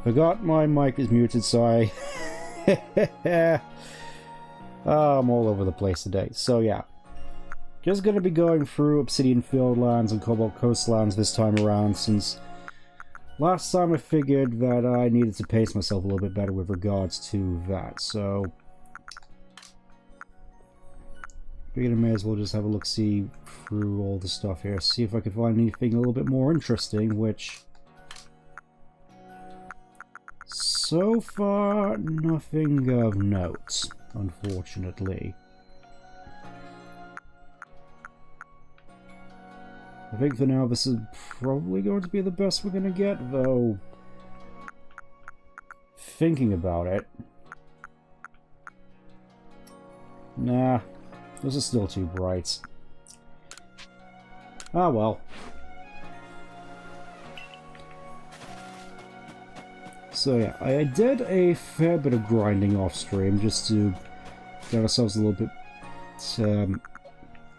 Forgot my mic is muted, sorry. I'm all over the place today. So yeah, just gonna be going through Obsidian Fieldlands and Cobalt Coastlands this time around, since last time I figured that I needed to pace myself a little bit better with regards to that. So figured I may as well just have a look-see through all the stuff here, see if I can find anything a little bit more interesting, which so far, nothing of note, unfortunately. I think for now this is probably going to be the best we're going to get, though thinking about it, nah, this is still too bright. Ah well. So yeah, I did a fair bit of grinding off stream just to get ourselves a little bit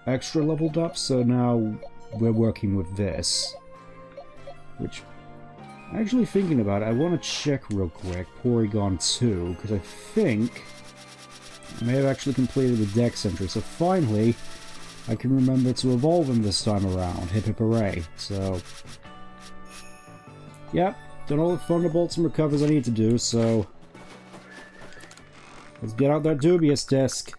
extra leveled up, so now we're working with this. Which, actually thinking about it, I want to check real quick Porygon 2, because I think I may have actually completed the Dex entry, so finally I can remember to evolve him this time around. Hip hip hooray. So, yep. Done all the Thunderbolts and recovers I need to do, so let's get out that dubious disc.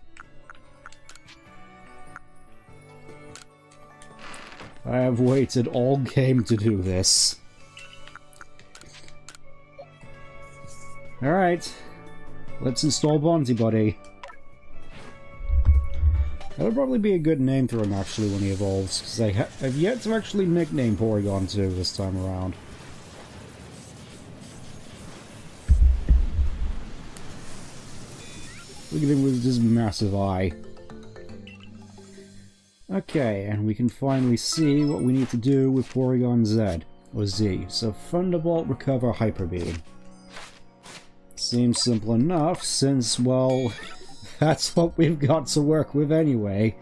I have waited all game to do this. Alright, let's install Bonzi Buddy. That would probably be a good name for him actually when he evolves, because I have yet to actually nickname Porygon 2 this time around. Look at him with this massive eye. Okay, and we can finally see what we need to do with Porygon Z, or Z. So Thunderbolt, Recover, Hyper Beam. Seems simple enough, since, well, that's what we've got to work with anyway.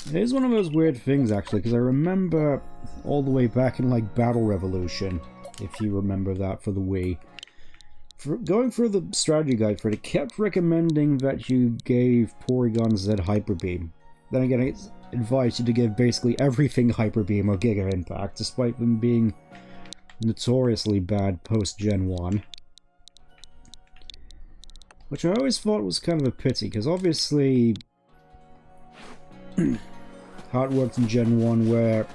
It is one of those weird things, actually, because I remember all the way back in, like, Battle Revolution, if you remember that for the Wii. Going through the strategy guide for it, it kept recommending that you gave Porygon Z Hyper Beam. Then again, it advised you to give basically everything Hyper Beam or Giga Impact, despite them being notoriously bad post-Gen 1. Which I always thought was kind of a pity, because obviously how it worked in Gen 1 where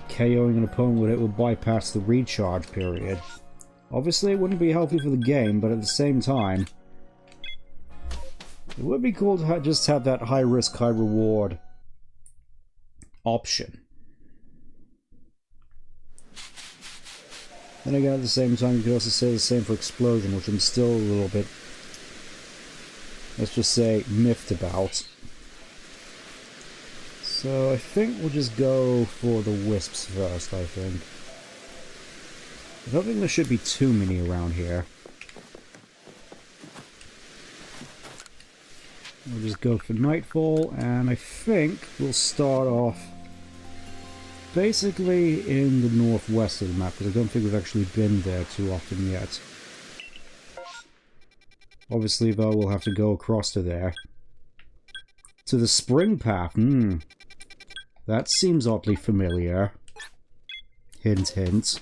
KOing an opponent with it would bypass the recharge period. Obviously, it wouldn't be healthy for the game, but at the same time, it would be cool to just have that high-risk, high-reward option. Then again, at the same time, you could also say the same for Explosion, which I'm still a little bit, let's just say, miffed about. So I think we'll just go for the Wisps first, I think. I don't think there should be too many around here. We'll just go for Nightfall, and I think we'll start off basically in the northwest of the map, because I don't think we've actually been there too often yet. Obviously, though, we'll have to go across to there. To the Spring Path, that seems oddly familiar. Hint, hint.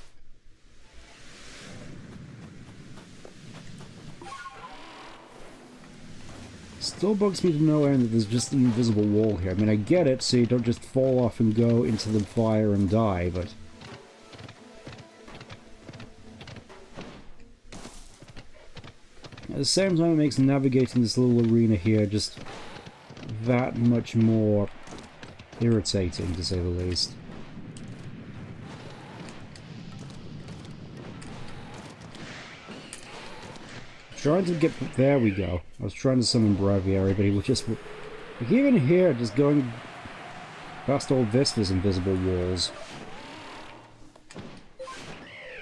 Still bugs me to no end that there's just an invisible wall here. I mean, I get it, so you don't just fall off and go into the fire and die, but at the same time, it makes navigating this little arena here just that much more irritating, to say the least. Trying to get... There we go. I was trying to summon Braviary, but he was just... Like, even here, just going past all Vista's invisible walls.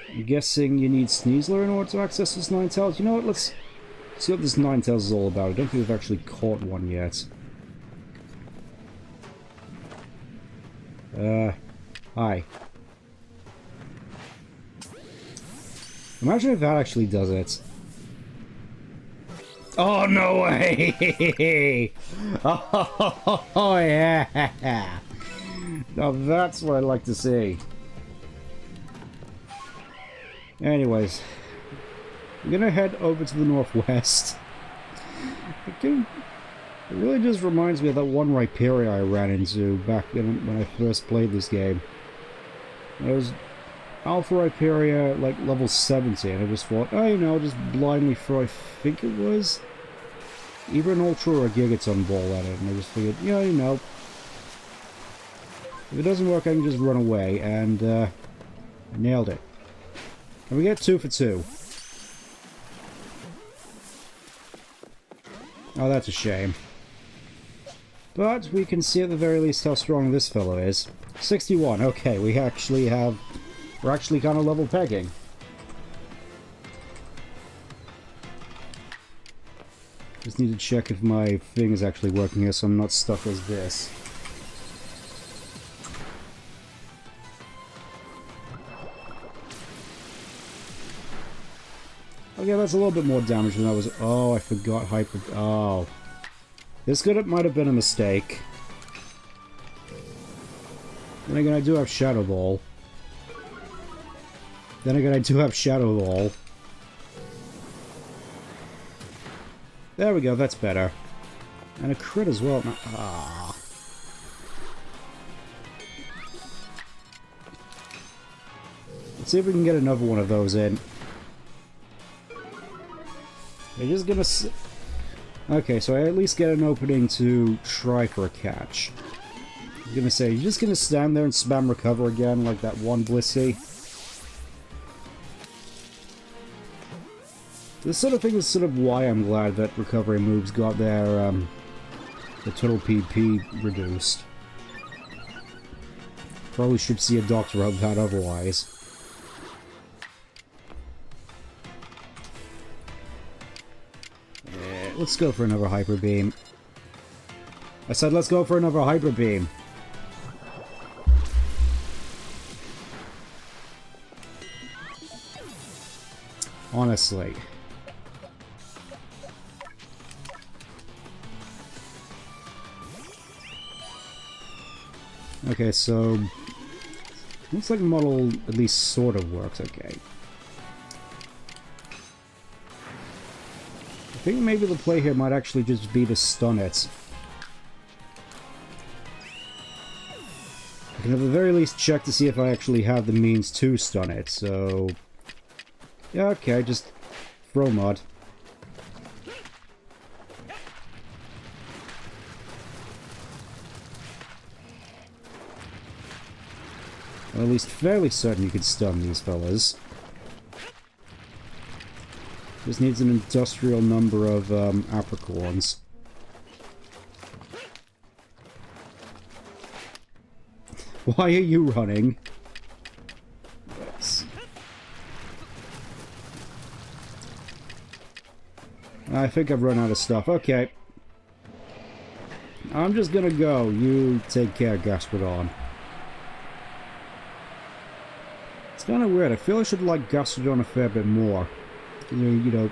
I'm guessing you need Sneasler in order to access this Ninetales. You know what, let's see what this Ninetales is all about. I don't think we've actually caught one yet. Hi. Imagine if that actually does it. Oh, no way! Oh, yeah! Now that's what I'd like to see. Anyways, I'm gonna head over to the northwest. It really just reminds me of that one Rhyperior I ran into back when I first played this game. It was Alpha Rhyperior, like, level 70, and I just thought, oh, you know, I'll just blindly throw, I think it was either an Ultra or a Gigaton ball at it, and I just figured, yeah, you know, if it doesn't work, I can just run away, and, I nailed it. And we get 2 for 2. Oh, that's a shame. But we can see at the very least how strong this fellow is. 61, okay, we're actually kind of level pegging. Just need to check if my thing is actually working here so I'm not stuck as this. Okay, that's a little bit more damage than I was... Oh, I forgot Hyper... Oh. This might have been a mistake. Then again, I do have Shadow Ball. Then again, I do have Shadow Ball. There we go, that's better. And a crit as well. Ah. Let's see if we can get another one of those in. They're just gonna... Okay, so I at least get an opening to try for a catch. I'm gonna say, you're just gonna stand there and spam recover again like that one Blissey? This sort of thing is sort of why I'm glad that recovery moves got their, the total PP reduced. Probably should see a doctor about that otherwise. Let's go for another Hyper Beam. I said let's go for another Hyper Beam. Honestly. Okay, so... Looks like the model at least sort of works okay. I think maybe the play here might actually just be to stun it. I can at the very least check to see if I actually have the means to stun it, so... Yeah, okay, just throw mud. I'm at least fairly certain you could stun these fellas. Just needs an industrial number of apricorns. Why are you running? Yes. I think I've run out of stuff. Okay. I'm just gonna go. You take care, Gastrodon. It's kind of weird. I feel I should like Gastrodon a fair bit more. You know,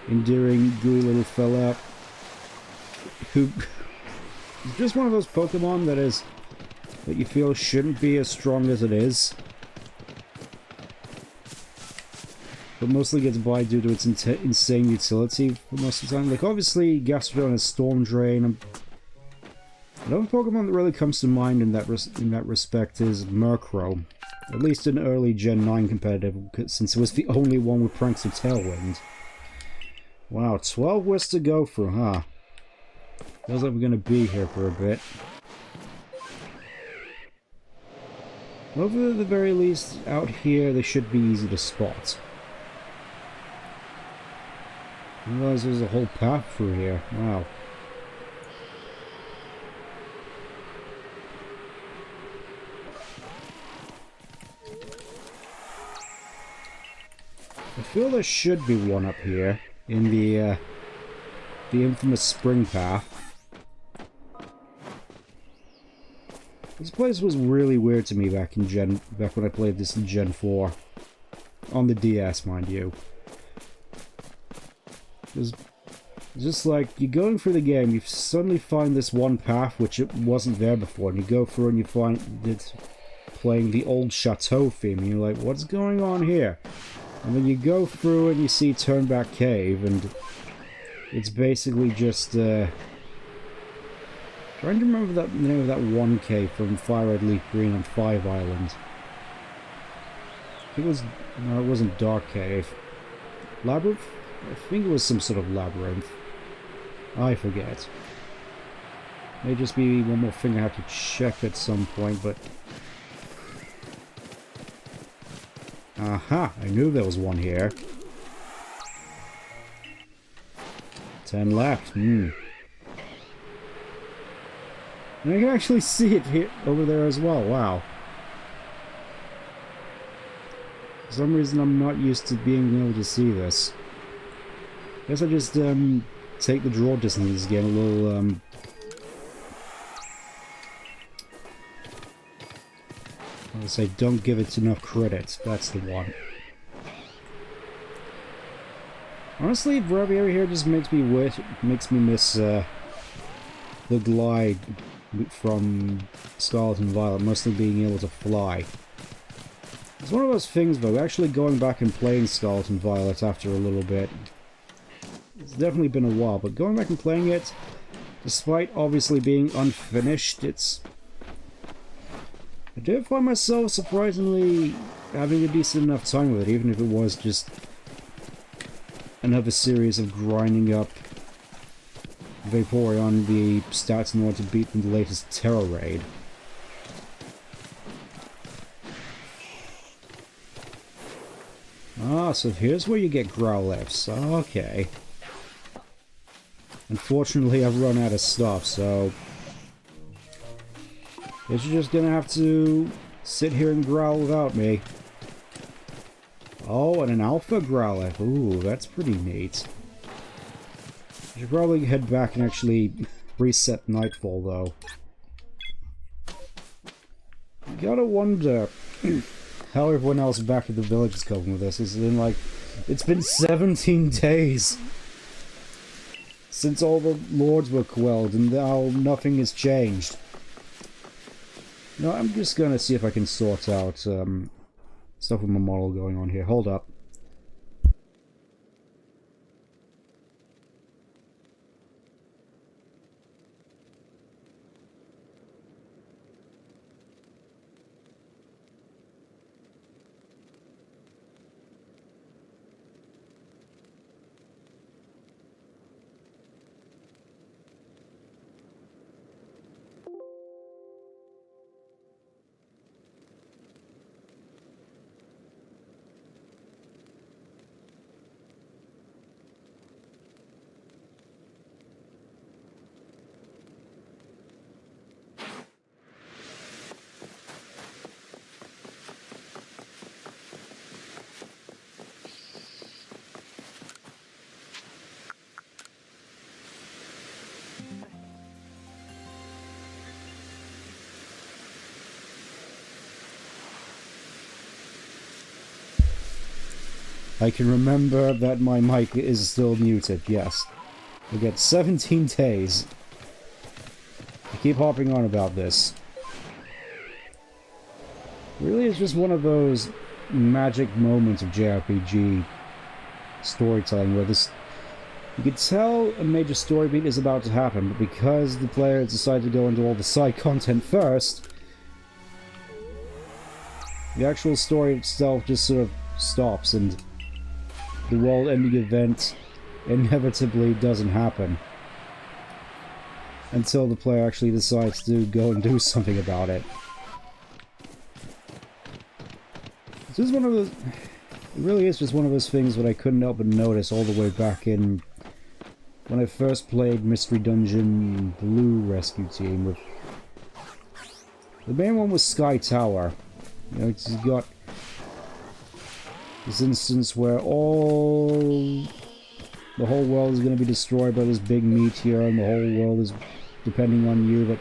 endearing, gooey little fella who is just one of those Pokemon that you feel shouldn't be as strong as it is, but mostly gets by due to its insane utility for most of the time. Like, obviously, Gastrodon has Storm Drain. Another Pokemon that really comes to mind in that respect is Murkrow. At least in early Gen 9 competitive, since it was the only one with Prankster Tailwind. Wow, 12 wins to go through, huh? Feels like we're gonna be here for a bit. Over the very least, out here, they should be easy to spot. I didn't realize there was a whole path through here. Wow. I feel there should be one up here in the infamous spring path. This place was really weird to me back when I played this in Gen 4. On the DS, mind you. It was just like, you're going through the game, you suddenly find this one path which it wasn't there before, and you go through and you find it playing the old Chateau theme, and you're like, what's going on here? And then you go through and you see Turnback Cave, and it's basically just, trying to remember the name of that one cave from Fire Red Leaf Green on 5 Island. I think it was... no, it wasn't Dark Cave. Labyrinth? I think it was some sort of labyrinth. I forget. May just be one more thing I have to check at some point, but... aha! I knew there was one here. 10 left. And I can actually see it here, over there as well. Wow. For some reason I'm not used to being able to see this. I guess I just take the draw distance again a little I'll say don't give it enough credit. That's the one. Honestly, the area here just makes me miss the glide from Scarlet and Violet, mostly being able to fly. It's one of those things though, actually going back and playing Scarlet and Violet after a little bit. It's definitely been a while, but going back and playing it, despite obviously being unfinished, I did find myself surprisingly having a decent enough time with it, even if it was just another series of grinding up Vaporeon the stats in order to beat the latest Terra raid. Ah, so here's where you get Growlithes. Okay. Unfortunately, I've run out of stuff, so... guess you're just gonna have to sit here and growl without me. Oh, and an Alpha Growlithe. Ooh, that's pretty neat. I should probably head back and actually reset Nightfall, though. You gotta wonder how everyone else back at the village is coping with this. It's been like... it's been 17 days since all the lords were quelled, and now nothing has changed. No, I'm just gonna see if I can sort out stuff with my model going on here. Hold up. I can remember that my mic is still muted, yes. We get 17 days. I keep harping on about this. Really, it's just one of those magic moments of JRPG storytelling where this... you can tell a major story beat is about to happen, but because the player decided to go into all the side content first, the actual story itself just sort of stops, and the world-ending event inevitably doesn't happen until the player actually decides to go and do something about it. This is one of those... it really is just one of those things that I couldn't help but notice all the way back in when I first played Mystery Dungeon Blue Rescue Team with... The main one was Sky Tower. You know, it's got this instance where the whole world is going to be destroyed by this big meteor, and the whole world is depending on you, but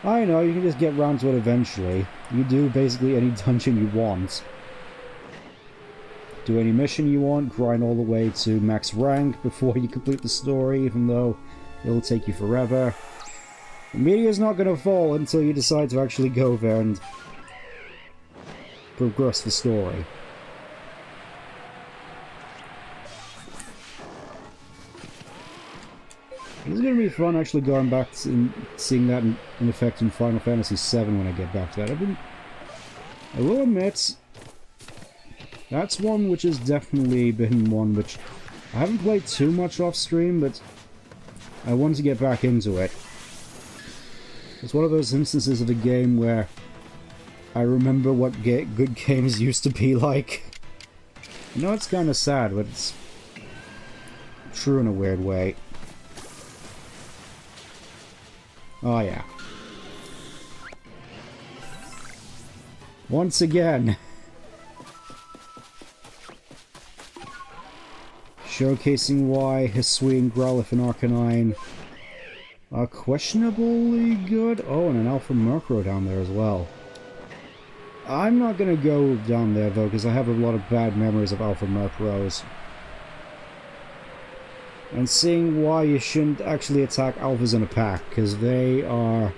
I know, you can just get around to it eventually. You do basically any dungeon you want. Do any mission you want, grind all the way to max rank before you complete the story, even though it'll take you forever. The meteor's not going to fall until you decide to actually go there and progress the story. It's going to be fun actually going back and seeing that in effect in Final Fantasy VII when I get back to that. I will admit, that's one which has definitely been one which I haven't played too much off stream, but I want to get back into it. It's one of those instances of a game where I remember what good games used to be like. I know it's kind of sad, but it's true in a weird way. Oh yeah. Once again. Showcasing why Hisui and Growlithe and Arcanine are questionably good. Oh, and an Alpha Murkrow down there as well. I'm not gonna go down there though, because I have a lot of bad memories of Alpha Murkrows. And seeing why you shouldn't actually attack alphas in a pack, because they are...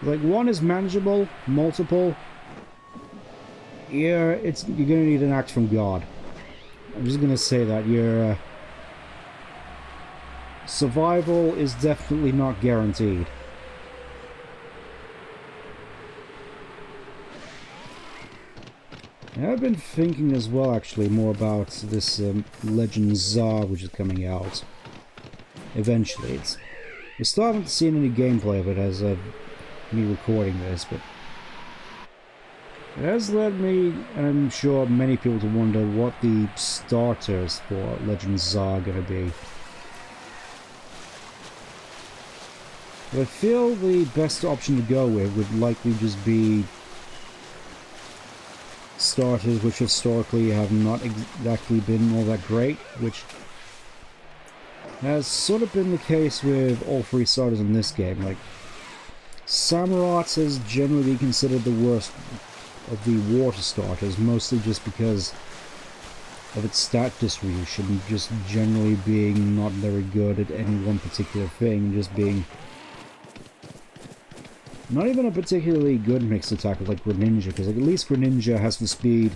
Like, one is manageable, multiple... Yeah, you're gonna need an act from God. I'm just gonna say that, your... survival is definitely not guaranteed. I've been thinking as well, actually, more about this Legend Zard, which is coming out. Eventually. We still haven't seen any gameplay of it as of me recording this, but it has led me, and I'm sure many people, to wonder what the starters for Legend Zard are going to be. But I feel the best option to go with would likely just be starters which historically have not exactly been all that great, which has sort of been the case with all three starters in this game. Like, Samurott is generally considered the worst of the water starters, mostly just because of its stat distribution, just generally being not very good at any one particular thing, just being not even a particularly good mixed attacker like Greninja, because like, at least Greninja has the speed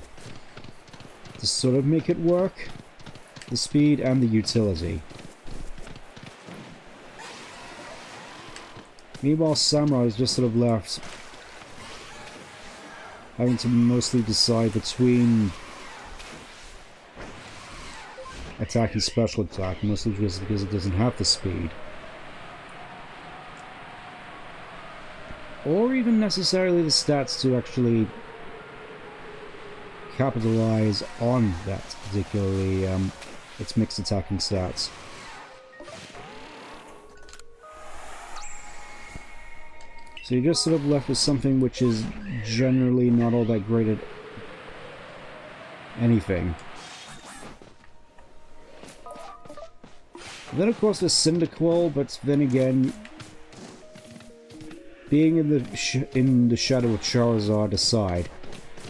to sort of make it work. The speed and the utility. Meanwhile, Samurai is just sort of left having to mostly decide between attack and special attack, mostly just because it doesn't have the speed. Or even necessarily the stats to actually capitalize on that, particularly its mixed attacking stats. So you're just sort of left with something which is generally not all that great at anything. Then of course there's Cyndaquil, but then again, being in the shadow of Charizard aside,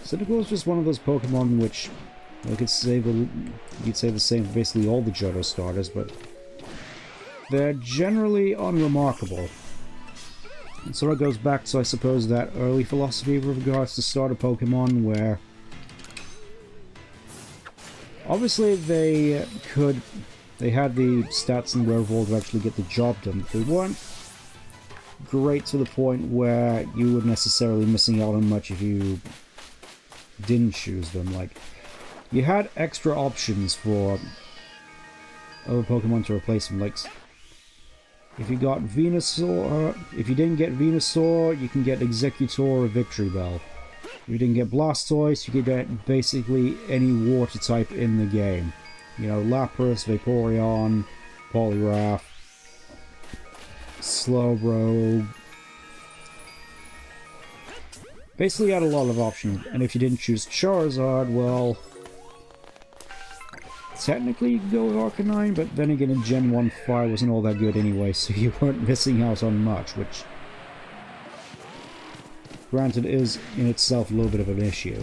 Cyndaquil is just one of those Pokemon which, you could say the same for basically all the Johto starters, but they're generally unremarkable. And so it goes back to, I suppose, that early philosophy with regards to starter Pokemon, where obviously they had the stats and wherewithal to actually get the job done, but they weren't great to the point where you were necessarily missing out on much if you didn't choose them. Like, you had extra options for other Pokemon to replace them. Like, if you got Venusaur, if you didn't get Venusaur, you can get Executor or Victory Bell. If you didn't get Blastoise, you could get basically any water type in the game. You know, Lapras, Vaporeon, Poliwrath, Slowbro. Basically, you had a lot of options, and if you didn't choose Charizard, well, technically you could go with Arcanine, but then again, in Gen 1 Fire wasn't all that good anyway, so you weren't missing out on much, which, granted, is in itself a little bit of an issue.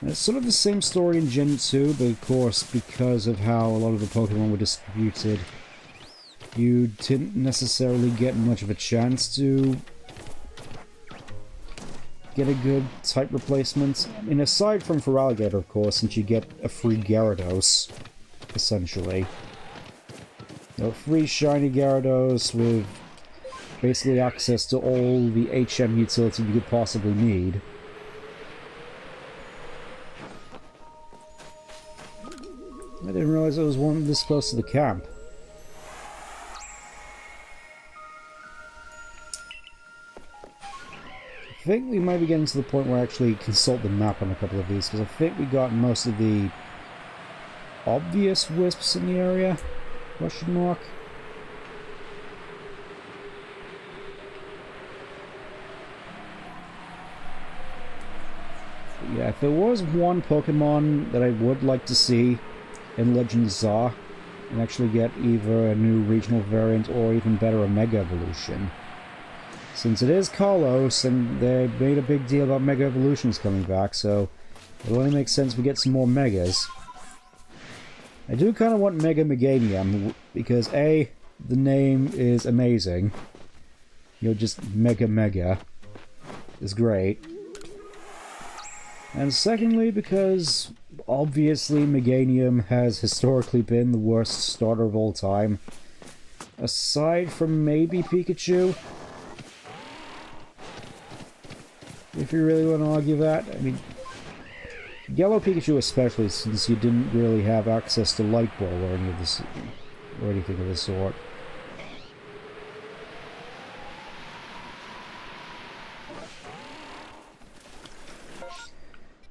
And it's sort of the same story in Gen 2, but of course, because of how a lot of the Pokemon were distributed, you didn't necessarily get much of a chance to get a good type replacement. I mean, aside from Feraligatr, of course, since you get a free Gyarados, essentially. A free shiny Gyarados with basically access to all the HM utility you could possibly need. I didn't realize I was one this close to the camp. I think we might be getting to the point where I actually consult the map on a couple of these, because I think we got most of the obvious wisps in the area? Question mark. But yeah, if there was one Pokemon that I would like to see in Legend Za, and actually get either a new regional variant or even better, a Mega Evolution. Since it is Kalos, and they made a big deal about Mega Evolutions coming back, so it'll only make sense we get some more Megas. I do kind of want Mega Meganium, because A, the name is amazing. You know, just Mega is great. And secondly, because obviously Meganium has historically been the worst starter of all time. Aside from maybe Pikachu. If you really want to argue that. I mean, Yellow Pikachu especially, since you didn't really have access to Light Ball or any of this, or anything of the sort.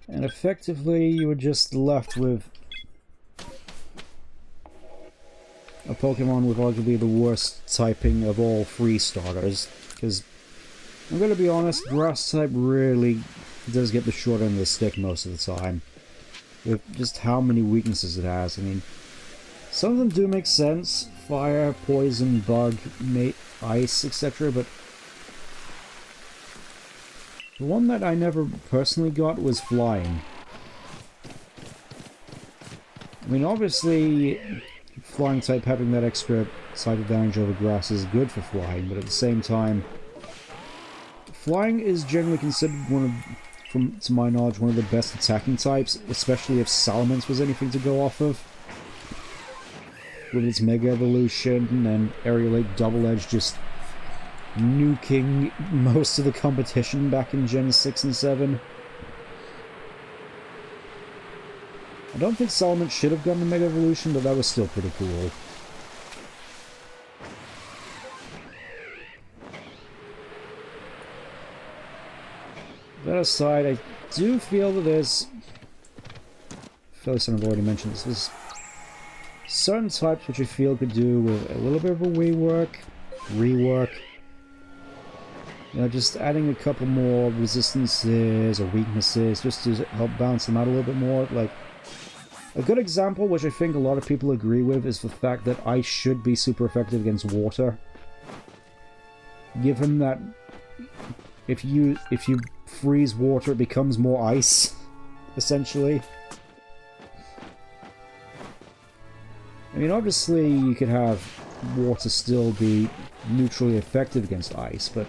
And effectively, you were just left with a Pokemon with arguably the worst typing of all three starters. Because, I'm going to be honest, Grass type really does get the short end of the stick most of the time. With just how many weaknesses it has. I mean, some of them do make sense. Fire, Poison, Bug, Ice, etc. But the one that I never personally got was Flying. I mean, obviously, Flying type having that extra type advantage over Grass is good for Flying, but at the same time, Flying is generally considered one of, to my knowledge, one of the best attacking types, especially if Salamence was anything to go off of. With its Mega Evolution and Aerial Lake Double Edge just nuking most of the competition back in Gen 6 and 7. I don't think Salamence should have gotten the Mega Evolution, but that was still pretty cool. That aside, I do feel that there's... I've already mentioned this. There's certain types which I feel could do with a little bit of a rework. You know, just adding a couple more resistances or weaknesses just to help balance them out a little bit more. Like, a good example, which I think a lot of people agree with, is the fact that ice should be super effective against water. Given that if you freeze water, it becomes more ice, essentially. I mean, obviously you could have water still be neutrally effective against ice, but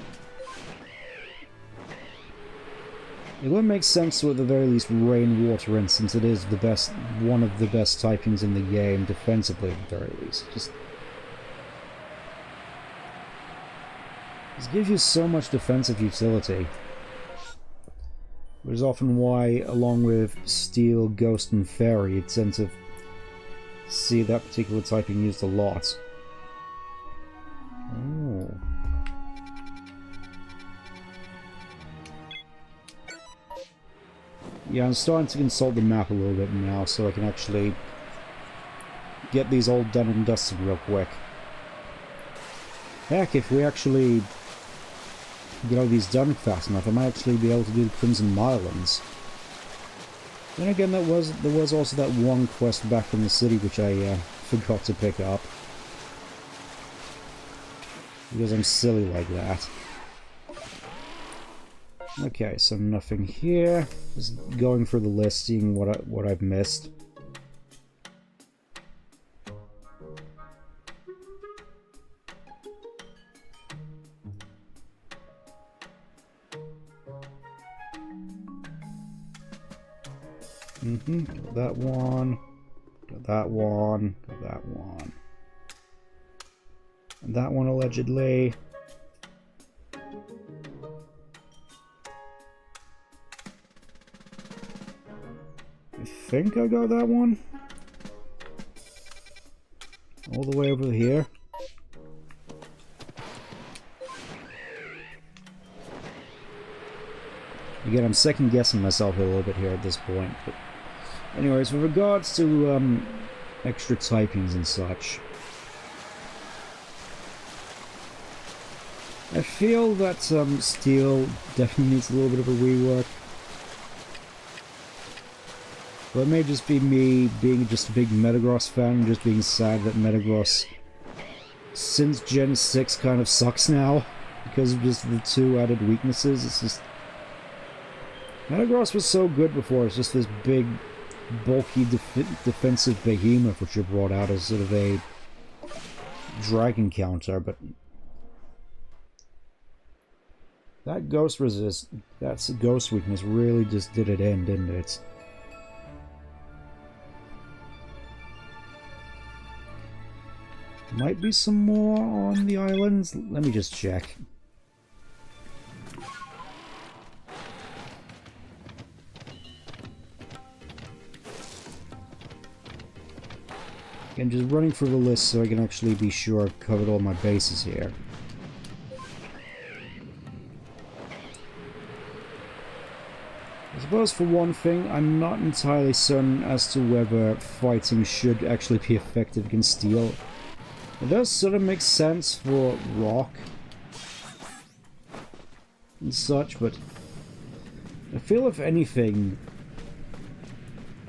it would make sense to at the very least rain water in, since it is the best, one of the best typings in the game, defensively at the very least. Just gives you so much defensive utility. Which is often why, along with Steel, Ghost, and Fairy, you tend to see that particular typing used a lot. Oh. Yeah, I'm starting to consult the map a little bit now, so I can actually get these all done and dusted real quick. Heck, if we actually get all these done fast enough, I might actually be able to do the Crimson Islands. Then again, there was also that one quest back in the city which I forgot to pick up. Because I'm silly like that. Okay, so nothing here. Just going through the list, seeing what I've missed. Got that one. Got that one. Got that one. And that one allegedly. I think I got that one. All the way over here. Again, I'm second guessing myself a little bit here at this point, but anyways, with regards to extra typings and such, I feel that Steel definitely needs a little bit of a rework. But it may just be me being just a big Metagross fan and just being sad that Metagross, since Gen 6, kind of sucks now because of just the 2 added weaknesses. It's just... Metagross was so good before, it's just this big, bulky, defensive behemoth which you brought out as sort of a dragon counter, but... That ghost weakness really just did it in, didn't it? Might be some more on the islands. Let me just check. Again, just running through the list so I can actually be sure I've covered all my bases here. I suppose for one thing, I'm not entirely certain as to whether fighting should actually be effective against Steel. It does sort of make sense for Rock and such, but I feel if anything,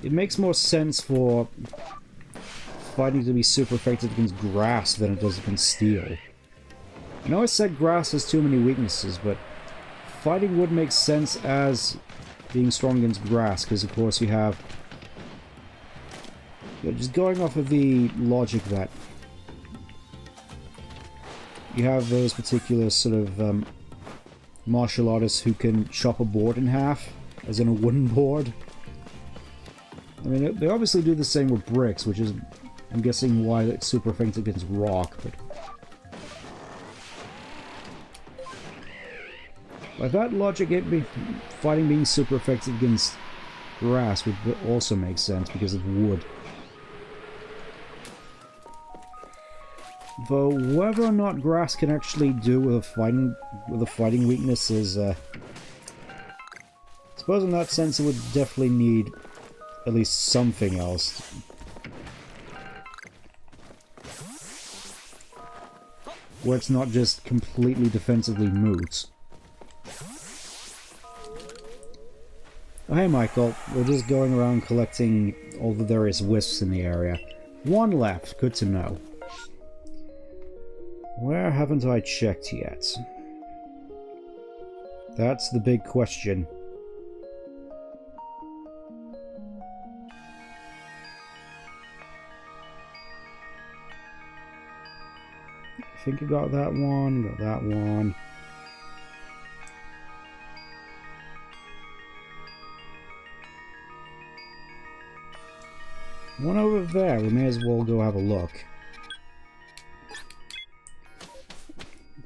it makes more sense for fighting to be super effective against Grass than it does against Steel. I know I said Grass has too many weaknesses, but fighting would make sense as being strong against Grass, because of course you have... just going off of the logic that you have those particular sort of martial artists who can chop a board in half, as in a wooden board. I mean, they obviously do the same with bricks, which is, I'm guessing, why it's super effective against rock, but... By that logic, fighting being super effective against Grass would also make sense because of wood. Though whether or not Grass can actually do with a fighting weakness is, I suppose in that sense it would definitely need at least something else. Where it's not just completely defensively moot. Oh, hey Michael, we're just going around collecting all the various wisps in the area. One left, good to know. Where haven't I checked yet? That's the big question. I think I got that one, got that one. One over there, we may as well go have a look.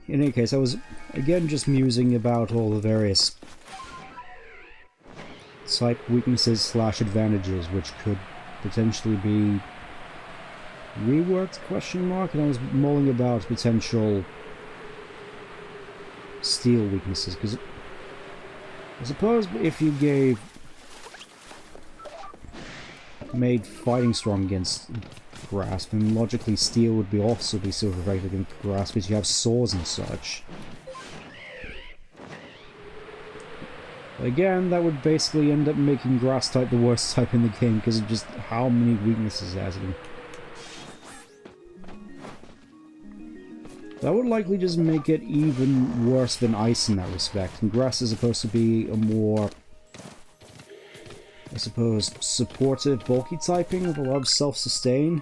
In any case, I was, again, just musing about all the various type weaknesses slash advantages which could potentially be reworked, question mark, and I was mulling about potential Steel weaknesses, because I suppose if you gave made fighting strong against grass, then logically steel would also be super effective against grass because you have swords and such. But again, that would basically end up making grass type the worst type in the game because of just how many weaknesses it has. That would likely just make it even worse than ice in that respect. And grass is supposed to be a more, I suppose, supportive, bulky typing with a lot of self-sustain.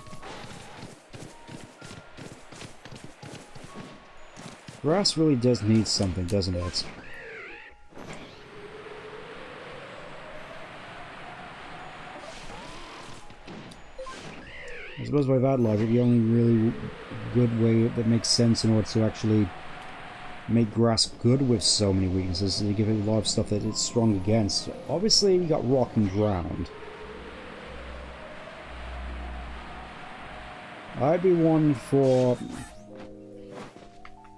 Grass really does need something, doesn't it? I suppose by that logic, the only really good way that makes sense in order to actually make grass good with so many weaknesses is to give it a lot of stuff that it's strong against. Obviously, you got rock and ground. I'd be one for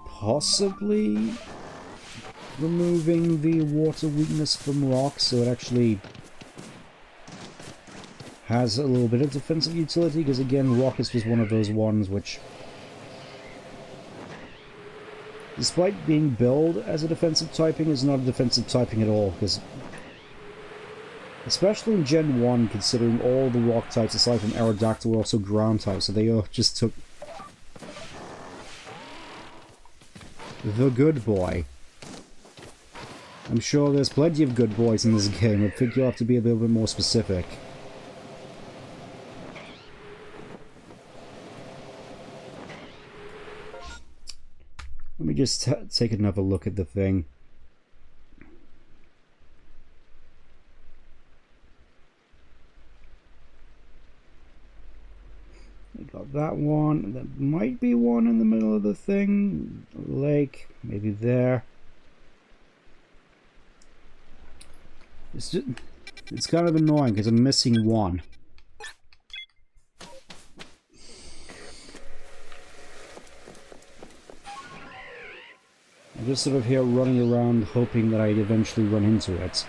possibly removing the water weakness from rock so it actually has a little bit of defensive utility, because again, rock is just one of those ones which, despite being billed as a defensive typing, is not a defensive typing at all, because especially in Gen 1, considering all the rock types aside from Aerodactyl were also ground types, so they just took the good boy. I'm sure there's plenty of good boys in this game, I think you'll have to be a little bit more specific. Let me just take another look at the thing. We got that one. There might be one in the middle of the thing. Lake, maybe there. It's kind of annoying because I'm missing one. I'm just sort of here running around hoping that I'd eventually run into it.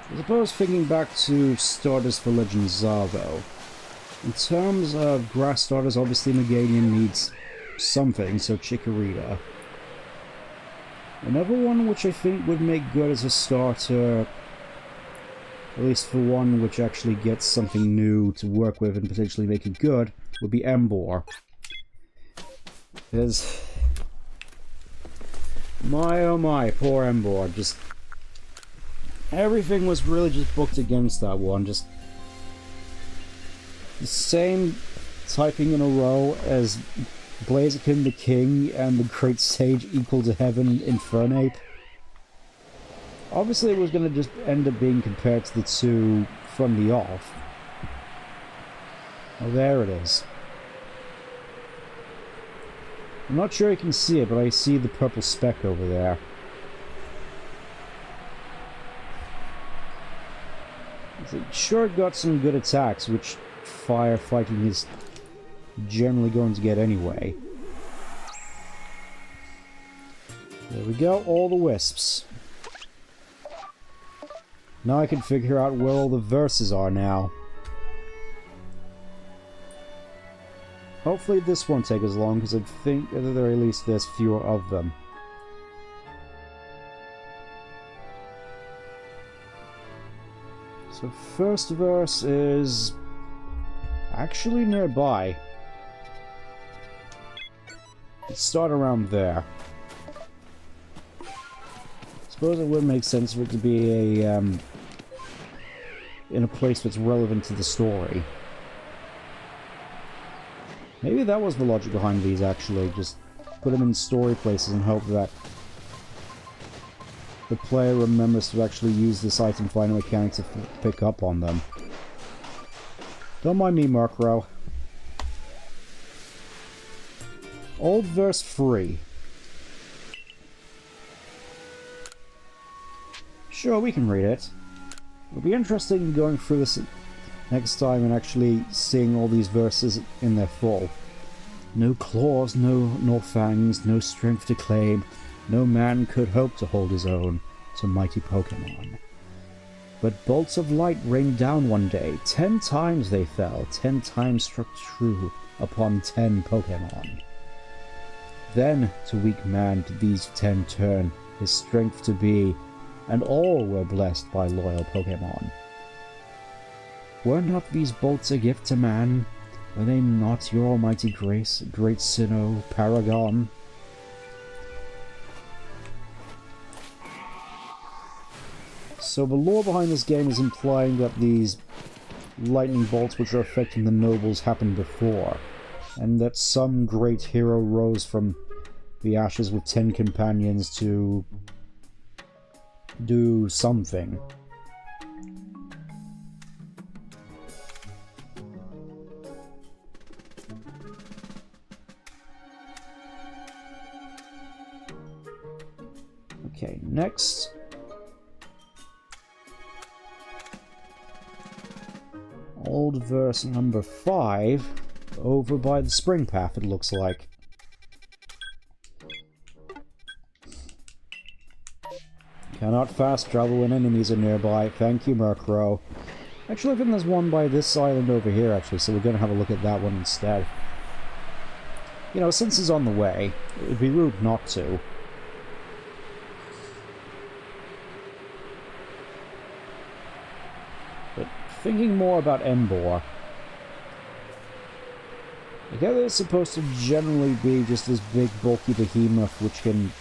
I suppose thinking back to Stardust Village and Zarvo, in terms of grass starters, obviously Meganium needs something, so Chikorita. Another one which I think would make good as a starter, at least for one which actually gets something new to work with and potentially make it good, would be Emboar. Because, my oh my, poor Emboar, just everything was really just booked against that one. Just the same typing in a row as Blaziken the King and the Great Sage equal to Heaven Infernape. Obviously it was going to just end up being compared to the two from the off. Oh, there it is. I'm not sure you can see it, but I see the purple speck over there. It sure got some good attacks, which firefighting is generally going to get anyway. There we go, all the wisps. Now I can figure out where all the verses are now. Hopefully this won't take as long, because I think at the very least there's fewer of them. So first verse is actually nearby. Let's start around there. Suppose it would make sense for it to be a in a place that's relevant to the story. Maybe that was the logic behind these, actually. Just put them in story places and hope that the player remembers to actually use this item finder mechanic to pick up on them. Don't mind me, Murkrow. Old verse free. Sure, we can read it. It'll be interesting going through this next time and actually seeing all these verses in their full. No claws, nor fangs, no strength to claim, no man could hope to hold his own to mighty Pokémon. But bolts of light rained down one day, 10 times they fell, 10 times struck true upon 10 Pokémon. Then to weak man did these 10 turn his strength to be, and all were blessed by loyal Pokémon. Were not these bolts a gift to man? Were they not your almighty grace, great Sinnoh Paragon? So the lore behind this game is implying that these lightning bolts which are affecting the nobles happened before, and that some great hero rose from the ashes with 10 companions to do something. Okay, next. Old verse number 5, over by the spring path, it looks like. Cannot fast travel when enemies are nearby. Thank you, Murkrow. Actually, I think there's one by this island over here, actually, so we're going to have a look at that one instead. You know, since it's on the way, it would be rude not to. But thinking more about Embor, I guess it's supposed to generally be just this big, bulky behemoth which can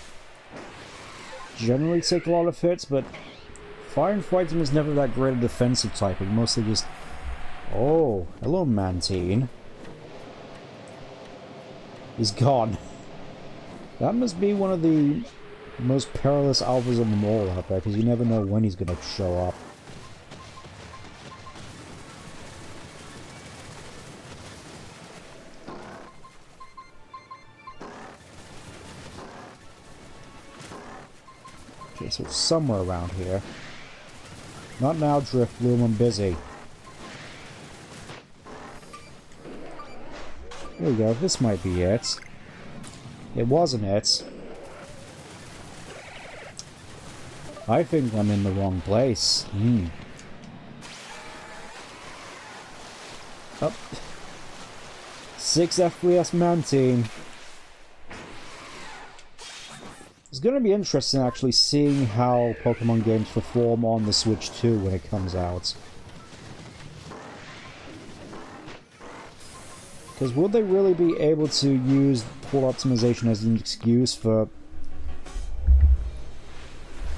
generally take a lot of hits, but fire and fighting is never that great a defensive typing, mostly just... Oh, hello, Mantine. He's gone. That must be one of the most perilous alphas of them all out there, because you never know when he's going to show up. Okay, so it's somewhere around here. Not now, Drifloon, I'm busy. Here we go, this might be it. It wasn't it. I think I'm in the wrong place. Up. 6 FPS Mantine. It's going to be interesting actually seeing how Pokemon games perform on the Switch 2 when it comes out. Because would they really be able to use poor optimization as an excuse for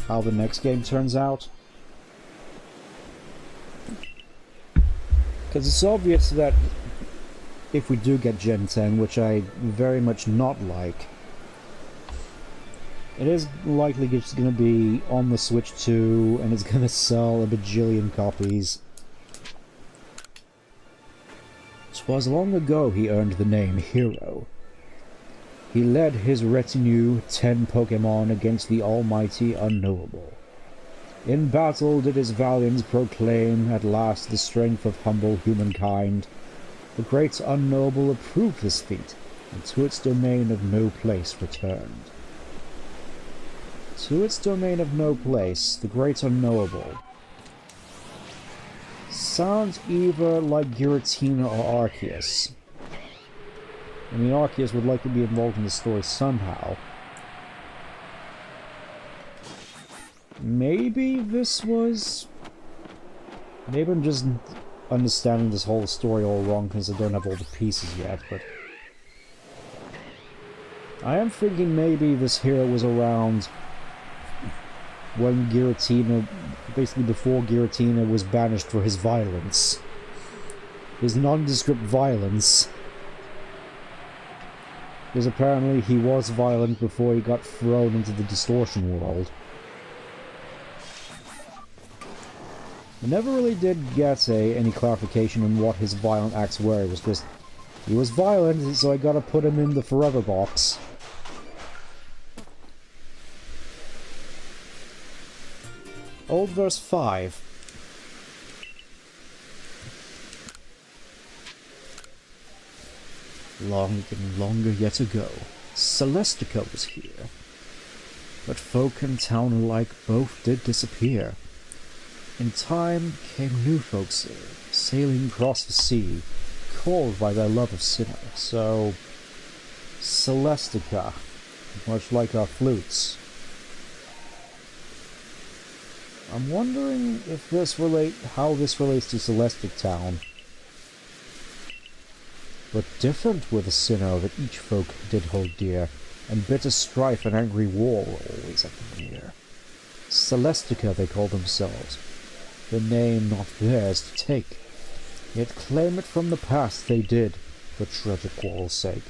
how the next game turns out? Because it's obvious that if we do get Gen 10, which I very much not like, it is likely just going to be on the Switch 2, and it's going to sell a bajillion copies. 'Twas long ago he earned the name Hero. He led his retinue, 10 Pokémon, against the almighty Unknowable. In battle did his valiance proclaim at last the strength of humble humankind. The great Unknowable approved this feat, and to its domain of no place returned. To its domain of no place, the great Unknowable. Sounds either like Giratina or Arceus. I mean, Arceus would likely be involved in the story somehow. Maybe this was... Maybe I'm just understanding this whole story all wrong because I don't have all the pieces yet, but... I am thinking maybe this hero was around when Giratina, basically before Giratina was banished for his violence. His nondescript violence. Because apparently he was violent before he got thrown into the distortion world. I never really did get any clarification on what his violent acts were. It was just, he was violent, so I gotta put him in the forever box. Old verse 5. Long and longer yet ago, Celestica was here. But folk and town alike both did disappear. In time came new folks sailing across the sea, called by their love of Sinner. So, Celestica, much like our flutes. I'm wondering if how this relates to Celestic Town. But different were the Sinner that each folk did hold dear, and bitter strife and angry war were always at the near. Celestica they call themselves, the name not theirs to take, yet claim it from the past they did, for tragic quarrel's sake.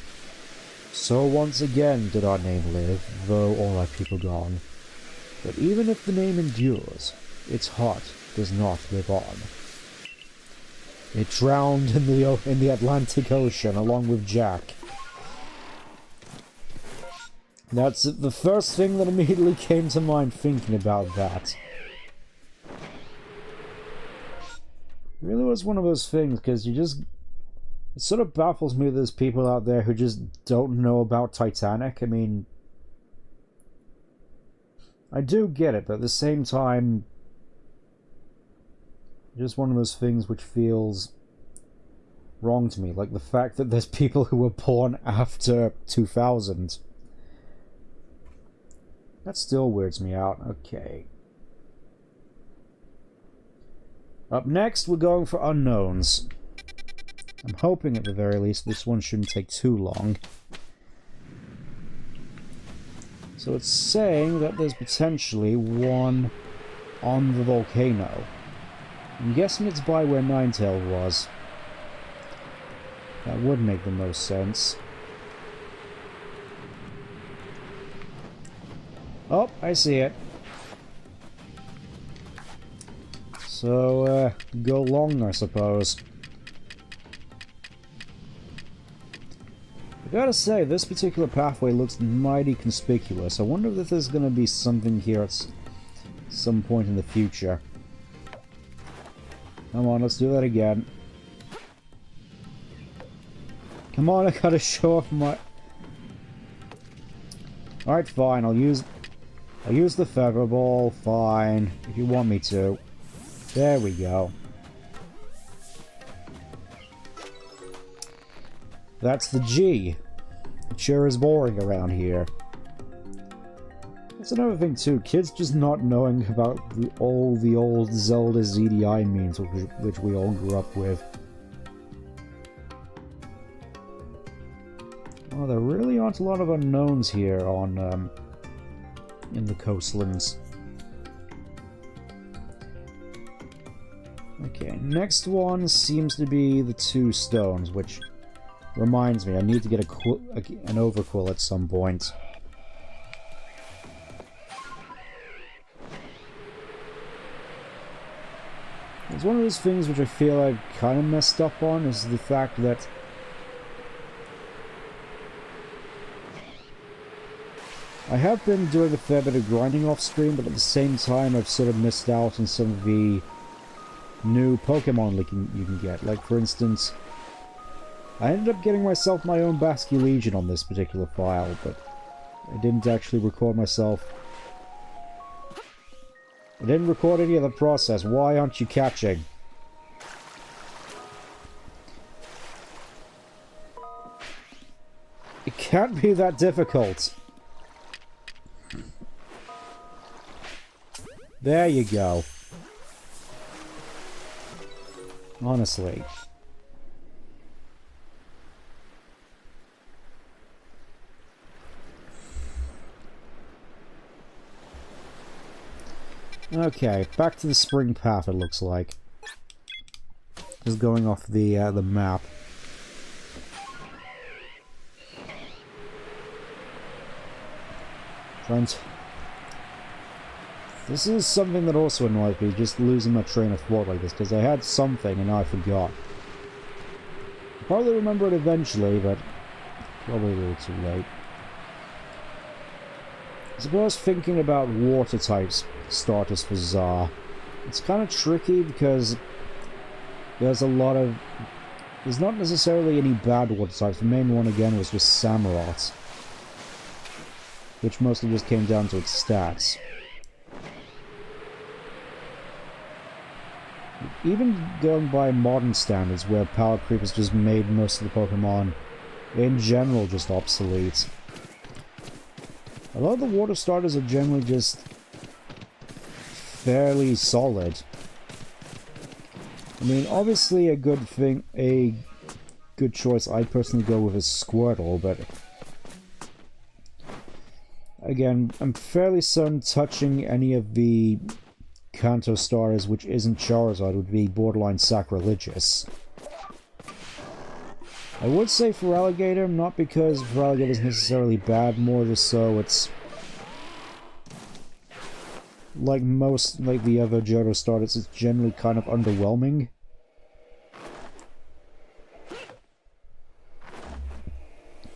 So once again did our name live, though all our people gone. But even if the name endures, its heart does not live on. It drowned in the Atlantic Ocean along with Jack. That's the first thing that immediately came to mind thinking about that. It really was one of those things, because it sort of baffles me that there's people out there who just don't know about Titanic. I mean, I do get it, but at the same time, just one of those things which feels wrong to me, like the fact that there's people who were born after 2000. That still weirds me out. Okay. Up next, we're going for unknowns. I'm hoping at the very least this one shouldn't take too long. So it's saying that there's potentially one on the volcano. I'm guessing it's by where Ninetail was. That would make the most sense. Oh, I see it. So, go long, I suppose. I gotta say, this particular pathway looks mighty conspicuous. I wonder if there's gonna be something here at some point in the future. Come on, let's do that again. Come on, I gotta show off my... Alright, fine, I'll use the feather ball, fine, if you want me to. There we go. That's the G. It sure is boring around here. That's another thing too, kids just not knowing about all the old Zelda ZDI memes which we all grew up with. Oh, there really aren't a lot of unknowns here on, in the coastlands. Okay, next one seems to be the two stones, which reminds me, I need to get an overquill at some point. It's one of those things which I feel I've kind of messed up on, is the fact that I have been doing a fair bit of grinding off screen, but at the same time I've sort of missed out on some of the new Pokemon you can get. Like, for instance, I ended up getting myself my own Basque Legion on this particular file, but I didn't actually record myself. I didn't record any of the process. Why aren't you catching? It can't be that difficult. There you go. Honestly. Okay, back to the spring path, it looks like. Just going off the map. This is something that also annoys me, just losing my train of thought like this, because I had something and now I forgot. I'll probably remember it eventually, but probably a little too late. I suppose thinking about water types starters for Zar, it's kind of tricky because there's a lot of there's not necessarily any bad water types. The main one, again, was just Samurott, which mostly just came down to its stats. Even going by modern standards, where power creep has just made most of the Pokemon, in general, just obsolete. A lot of the water starters are generally just fairly solid. I mean, obviously a good choice I'd personally go with is Squirtle, but again, I'm fairly certain touching any of the Kanto starters which isn't Charizard would be borderline sacrilegious. I would say Feraligatr, not because Feraligatr is necessarily bad, more just so it's like the other Johto starters, it's generally kind of underwhelming.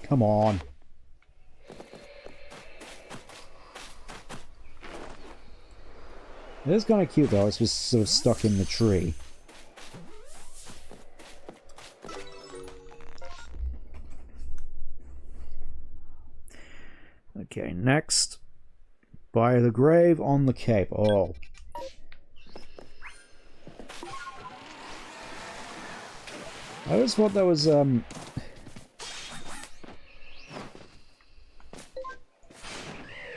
Come on. It is kind of cute though, it's just sort of stuck in the tree. Okay, next. By the grave on the Cape. Oh. I always thought that was, I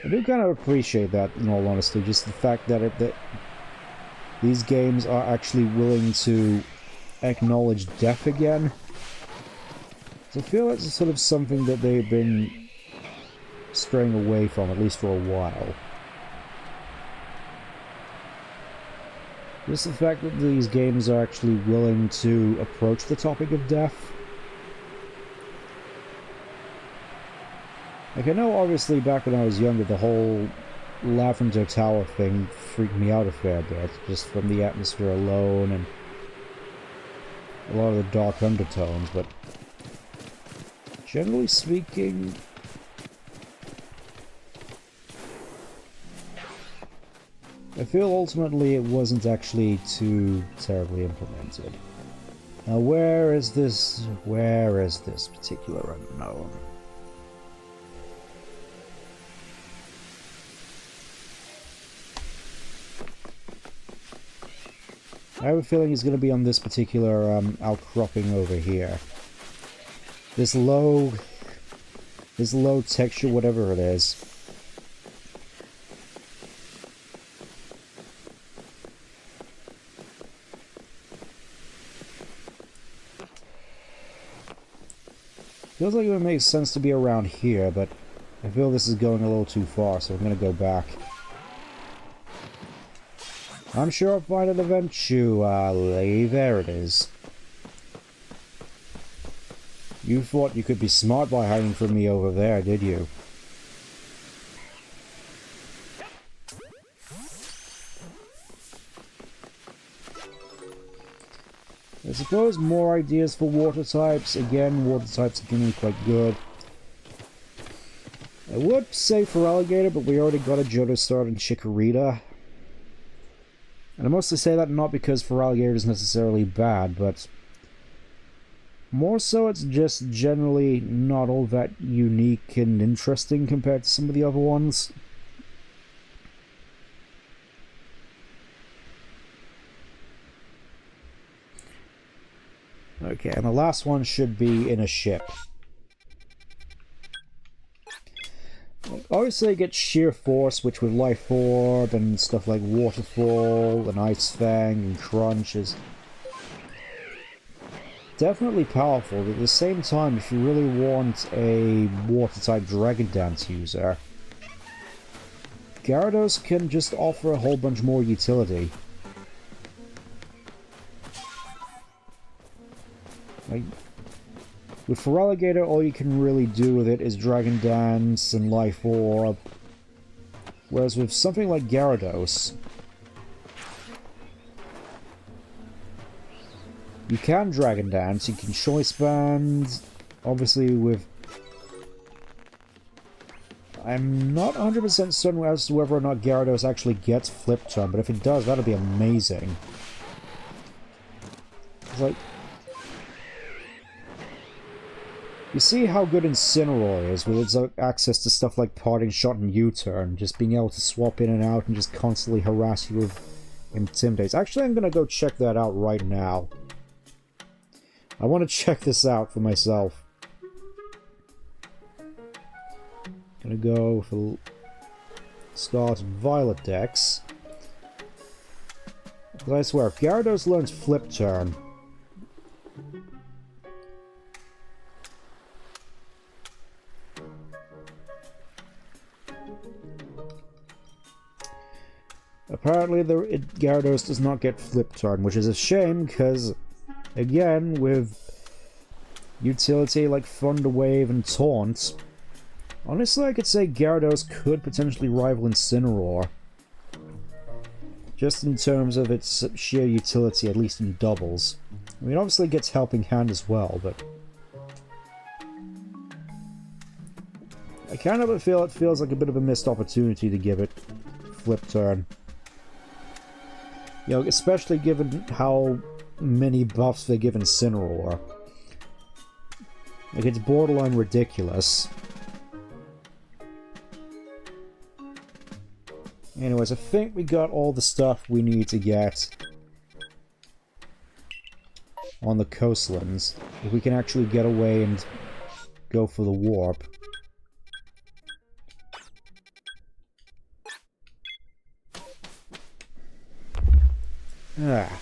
do kind of appreciate that, in all honesty, just the fact that these games are actually willing to acknowledge death again. So I feel that's sort of something that they've been straying away from, at least for a while. Just the fact that these games are actually willing to approach the topic of death. Like, I know obviously back when I was younger, the whole Lavender Tower thing freaked me out a fair bit, just from the atmosphere alone and a lot of the dark undertones, but generally speaking, I feel ultimately it wasn't actually too terribly implemented. Now where is this particular unknown? I have a feeling he's going to be on this particular outcropping over here. This low texture, whatever it is. Feels like it would make sense to be around here, but I feel this is going a little too far, so I'm going to go back. I'm sure I'll find it eventually. There it is. You thought you could be smart by hiding from me over there, did you? I suppose more ideas for water types. Again, water types are generally quite good. I would say Feraligatr, but we already got a Johto start in Chikorita. And I mostly say that not because Feraligatr is necessarily bad, but more so it's just generally not all that unique and interesting compared to some of the other ones. Okay, and the last one should be in a ship. Obviously I get Sheer Force, which with Life Orb and stuff like Waterfall and Ice Fang and Crunch is definitely powerful, but at the same time, if you really want a Water-type Dragon Dance user, Gyarados can just offer a whole bunch more utility. Like, with Feraligatr, all you can really do with it is Dragon Dance and Life Orb. Whereas with something like Gyarados, you can Dragon Dance, you can Choice Band, obviously with... I'm not 100% certain as to whether or not Gyarados actually gets Flip Turn, but if it does, that'll be amazing. It's like... You see how good Incineroar is with its access to stuff like Parting Shot and U-Turn, just being able to swap in and out and just constantly harass you with Intimidates. Actually, I'm gonna go check that out right now. I want to check this out for myself. Gonna go for Scarlet and Violet decks. But I swear, if Gyarados learns Flip Turn... Apparently, Gyarados does not get Flip Turn, which is a shame, because, again, with utility like Thunder Wave and Taunt, honestly, I could say Gyarados could potentially rival Incineroar. Just in terms of its sheer utility, at least in doubles. I mean, obviously it gets Helping Hand as well, but... I kind of feel it feels like a bit of a missed opportunity to give it Flip Turn. You know, especially given how many buffs they give Incineroar. Like, it's borderline ridiculous. Anyways, I think we got all the stuff we need to get on the coastlands. If we can actually get away and go for the warp. Ah.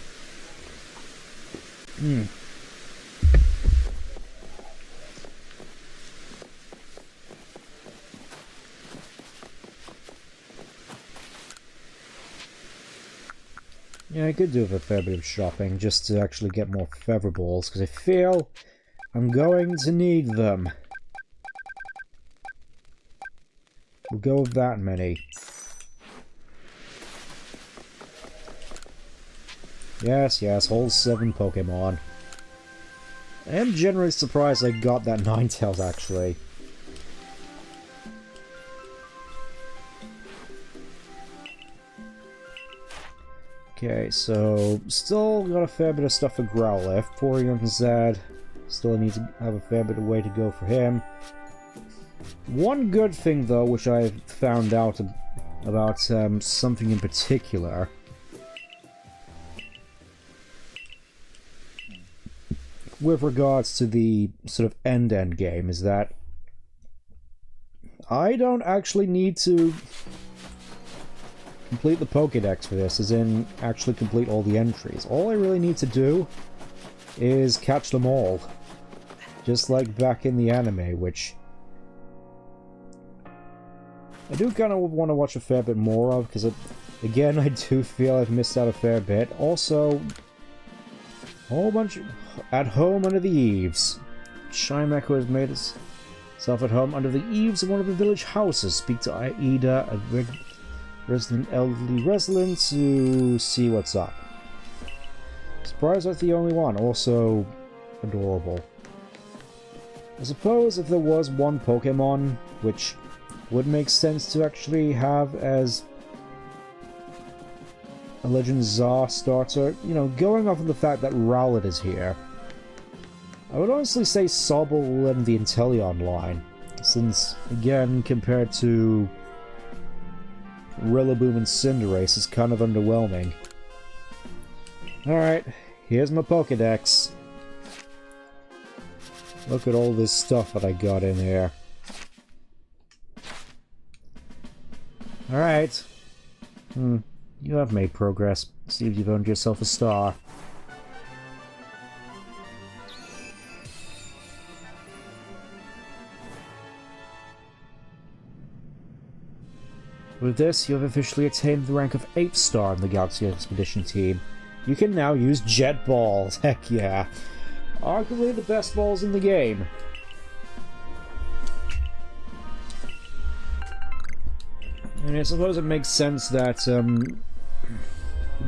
Yeah, I could do a fair bit of shopping just to actually get more feather balls, because I feel I'm going to need them. We'll go with that many. Yes, yes, whole 7 Pokemon. I am generally surprised I got that Ninetales, actually. Okay, so still got a fair bit of stuff for Growlithe. Porygon Z, still need to have a fair bit of way to go for him. One good thing, though, which I found out about something in particular, with regards to the sort of end game, is that I don't actually need to complete the Pokédex for this, as in actually complete all the entries. All I really need to do is catch them all. Just like back in the anime, which I do kind of want to watch a fair bit more of, because again, I do feel I've missed out a fair bit. Also, a whole bunch of At Home Under the Eaves. Shimeco has made itself at home under the eaves of one of the village houses. Speak to Aida, a elderly resident, to see what's up. Surprised that's the only one. Also adorable. I suppose if there was one Pokemon which would make sense to actually have as a Legend Czar starter, you know, going off of the fact that Rowlet is here, I would honestly say Sobble and the Inteleon line, since, again, compared to Rillaboom and Cinderace, is kind of underwhelming. Alright, here's my Pokédex. Look at all this stuff that I got in here. Alright. You have made progress. See if you've earned yourself a star. With this, you have officially attained the rank of 8th star in the Galaxy Expedition team. You can now use Jet Balls. Heck yeah. Arguably the best balls in the game. And I suppose it makes sense that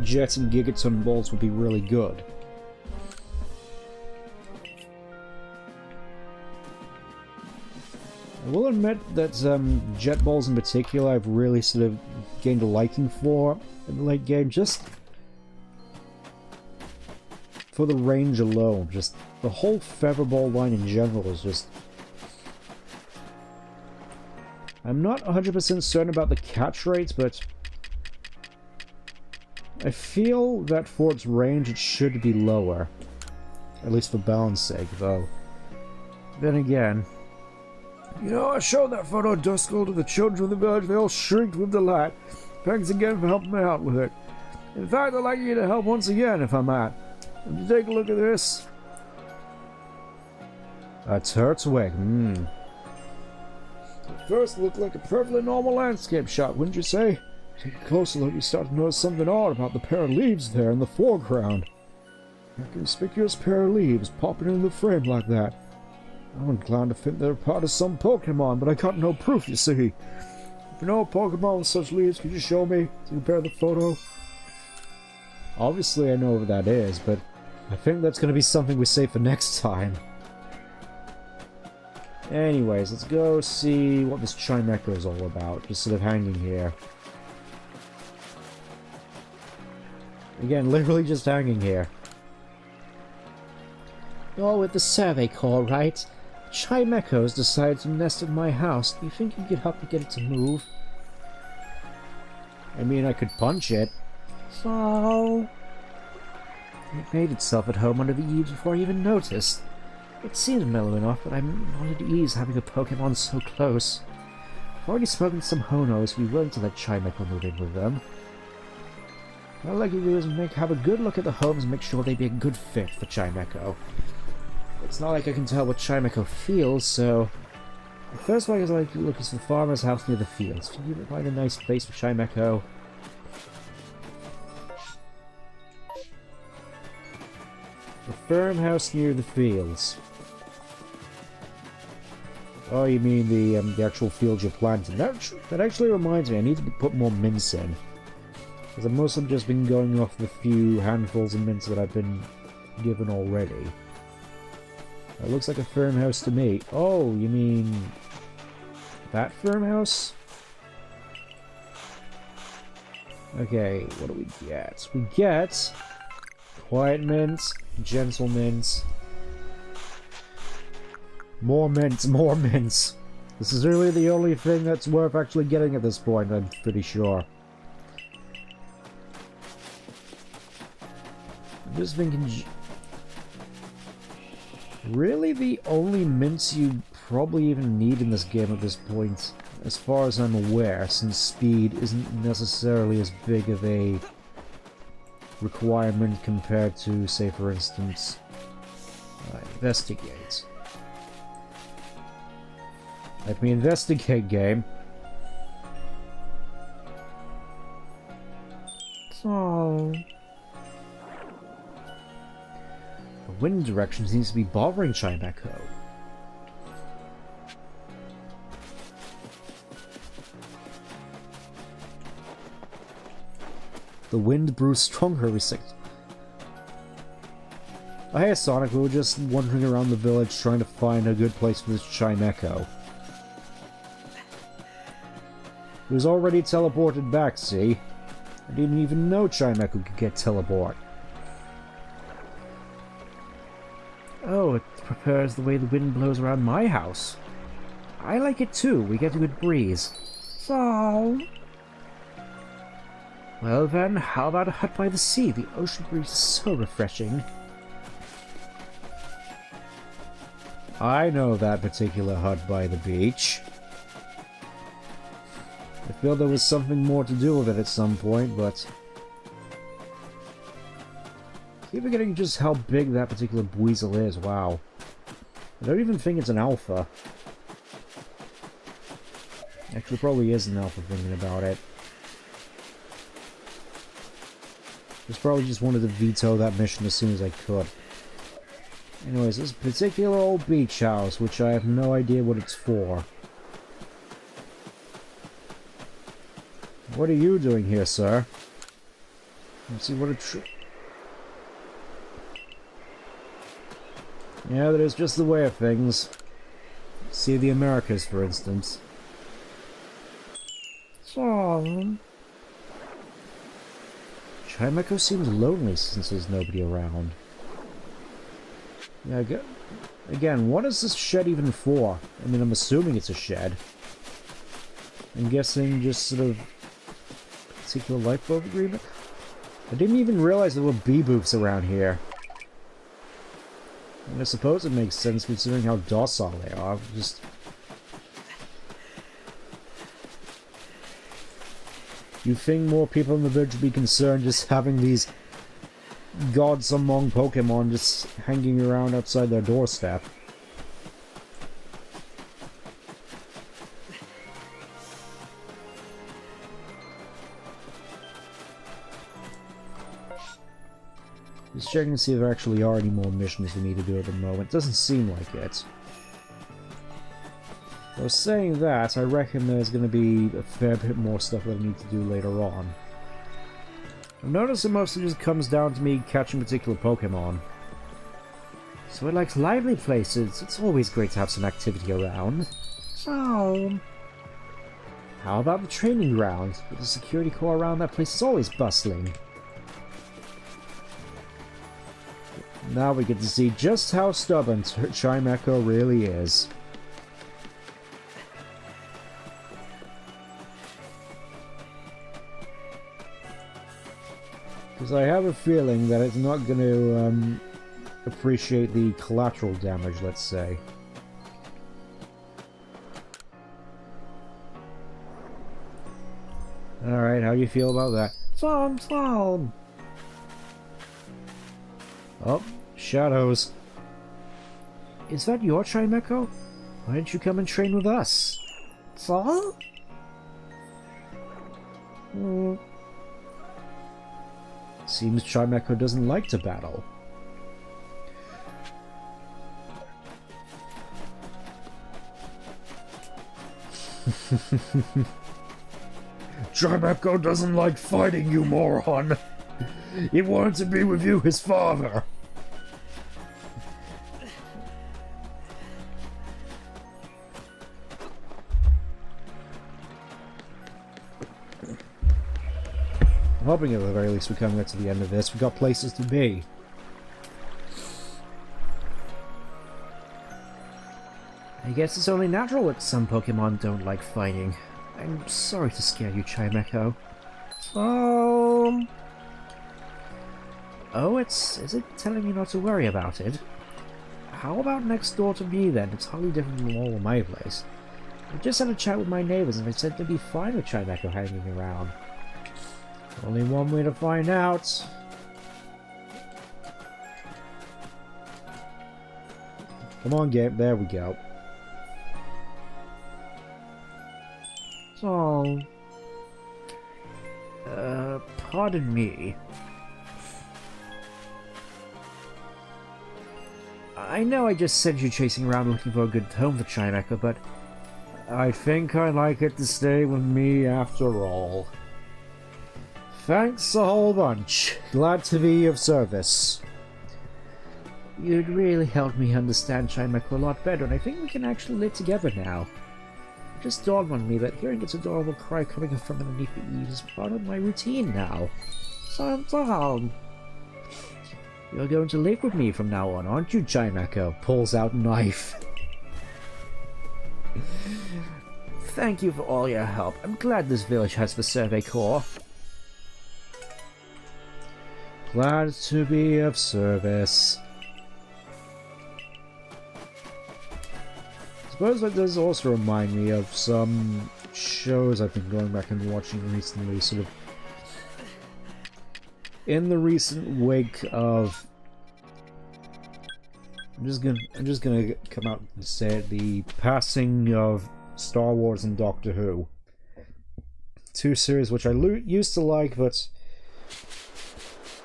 Jet and Gigaton balls would be really good. I will admit that Jet Balls in particular I've really sort of gained a liking for in the late game, just for the range alone. Just the whole Feather Ball line in general is just I'm not 100% certain about the catch rates, but I feel that for its range it should be lower. At least for balance sake, though. Then again, you know, I showed that photo of Duskull to the children of the village. They all shrieked with delight. Thanks again for helping me out with it. In fact, I'd like you to help once again, if I might. Would you take a look at this? A Turtwig. At first, it looked like a perfectly normal landscape shot, wouldn't you say? Take a closer look, you start to notice something odd about the pair of leaves there in the foreground. A conspicuous pair of leaves popping in the frame like that. I'm inclined to think they're part of some Pokemon, but I got no proof, you see. If you know a Pokemon with such leaves, could you show me to compare the photo? Obviously I know what that is, but I think that's going to be something we save for next time. Anyways, let's go see what this Chimecho is all about, just sort of hanging here. Again, literally just hanging here. You're with the survey corps, right? Chimecho's decided to nest at my house. Do you think you could help me get it to move? I mean, I could punch it. So... It made itself at home under the eaves before I even noticed. It seems mellow enough, but I'm not at ease having a Pokemon so close. I've already spoken to some Honos who be willing to let Chimecho move in with them. What I'd like you to do is have a good look at the homes and make sure they'd be a good fit for Chimecho. It's not like I can tell what Chimecho feels, so... The first one I'd like to look is the farmer's house near the fields. Can you find a nice place for Chimecho? The farmhouse near the fields. Oh, you mean the actual fields you're planting. That actually reminds me, I need to put more mints in. Because I've mostly just been going off the few handfuls of mints that I've been given already. That looks like a farmhouse to me. Oh, you mean... that farmhouse? Okay, what do we get? We get... quiet mints, gentle mints. More mints, more mints. This is really the only thing that's worth actually getting at this point, I'm pretty sure. I'm just thinking... really the only mints you probably even need in this game at this point, as far as I'm aware, since speed isn't necessarily as big of a requirement compared to, say, for instance, investigate. Let me investigate, game. So... the wind direction seems to be bothering Chimecho. The wind grew stronger every second. Oh, hey Sonic, we were just wandering around the village trying to find a good place for this Chimecho. He was already teleported back, see? I didn't even know Chimecho could get teleport. Oh, it prepares the way the wind blows around my house. I like it too, we get a good breeze. So... well then, how about a hut by the sea? The ocean breeze is so refreshing. I know that particular hut by the beach. I feel there was something more to do with it at some point, but... I keep forgetting just how big that particular Buizel is, wow. I don't even think it's an alpha. Actually, probably is an alpha thinking about it. Just probably just wanted to veto that mission as soon as I could. Anyways, this particular old beach house, which I have no idea what it's for. What are you doing here, sir? Let's see what a yeah, that is just the way of things. See the Americas, for instance. So... Chimecho seems lonely since there's nobody around. Yeah, again, what is this shed even for? I mean, I'm assuming it's a shed. I'm guessing just sort of particular lifeboat agreement. I didn't even realize there were bee booths around here. And I suppose it makes sense considering how docile they are. Just... you think more people in the village would be concerned just having these gods among Pokemon just hanging around outside their doorstep. Just checking to see if there actually are any more missions we need to do at the moment. Doesn't seem like it. I was saying that, I reckon there's going to be a fair bit more stuff that I need to do later on. I've noticed it mostly just comes down to me catching particular Pokemon. So I like lively places. It's always great to have some activity around. So... how about the training ground? With the security corps around that place is always bustling. Now we get to see just how stubborn Chimecho really is. Because I have a feeling that it's not going to appreciate the collateral damage, let's say. Alright, how do you feel about that? Fun! Oh, shadows. Is that your Chimecho? Why don't you come and train with us? Fall? Seems Chimecho doesn't like to battle. Chimecho doesn't like fighting, you moron! He wanted to be with you, his father! I'm hoping at the very least we're coming up to the end of this. We've got places to be. I guess it's only natural that some Pokemon don't like fighting. I'm sorry to scare you, Chimecho. Oh, is it telling me not to worry about it? How about next door to me then? It's hardly different from all of my place. I just had a chat with my neighbors and they said they'd be fine with Chimecho hanging around. Only one way to find out. Come on, game. There we go. So... pardon me. I know I just sent you chasing around looking for a good home for Chimecho, but I think I'd like it to stay with me after all. Thanks a whole bunch. Glad to be of service. You'd really helped me understand Chimecho a lot better, and I think we can actually live together now. It just dawned on me that hearing its adorable cry coming from underneath the eaves is part of my routine now. So, you're going to live with me from now on, aren't you, Chimecho? Pulls out knife. Thank you for all your help. I'm glad this village has the Survey Corps. Glad to be of service. I suppose that does also remind me of some shows I've been going back and watching recently, sort of in the recent wake of... I'm just gonna come out and say it, the passing of Star Wars and Doctor Who. Two series which I used to like, but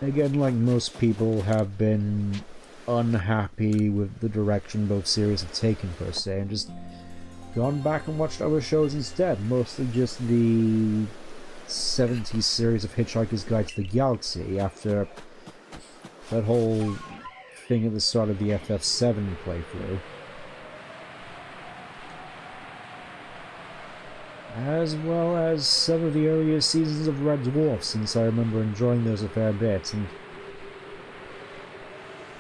again, like most people, have been unhappy with the direction both series have taken, per se, and just gone back and watched other shows instead. Mostly just the 70s series of Hitchhiker's Guide to the Galaxy, after that whole thing at the start of the FF7 playthrough. As well as some of the earlier seasons of Red Dwarf, since I remember enjoying those a fair bit, and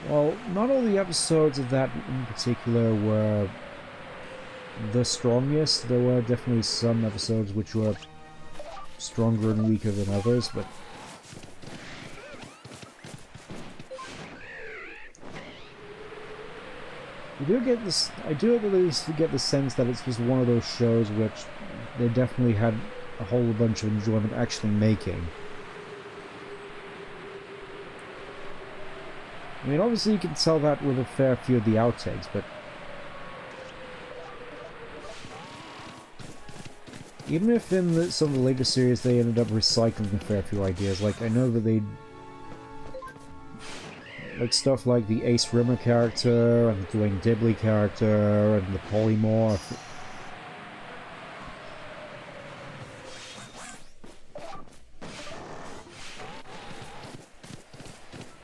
well, not all the episodes of that in particular were the strongest. There were definitely some episodes which were stronger and weaker than others, but you do get this. I do at least get the sense that it's just one of those shows which they definitely had a whole bunch of enjoyment actually making. I mean, obviously you can tell that with a fair few of the outtakes, but even if in some of the later series they ended up recycling a fair few ideas, like I know that they, like stuff like the Ace Rimmer character and the Dwayne Dibley character and the polymorph.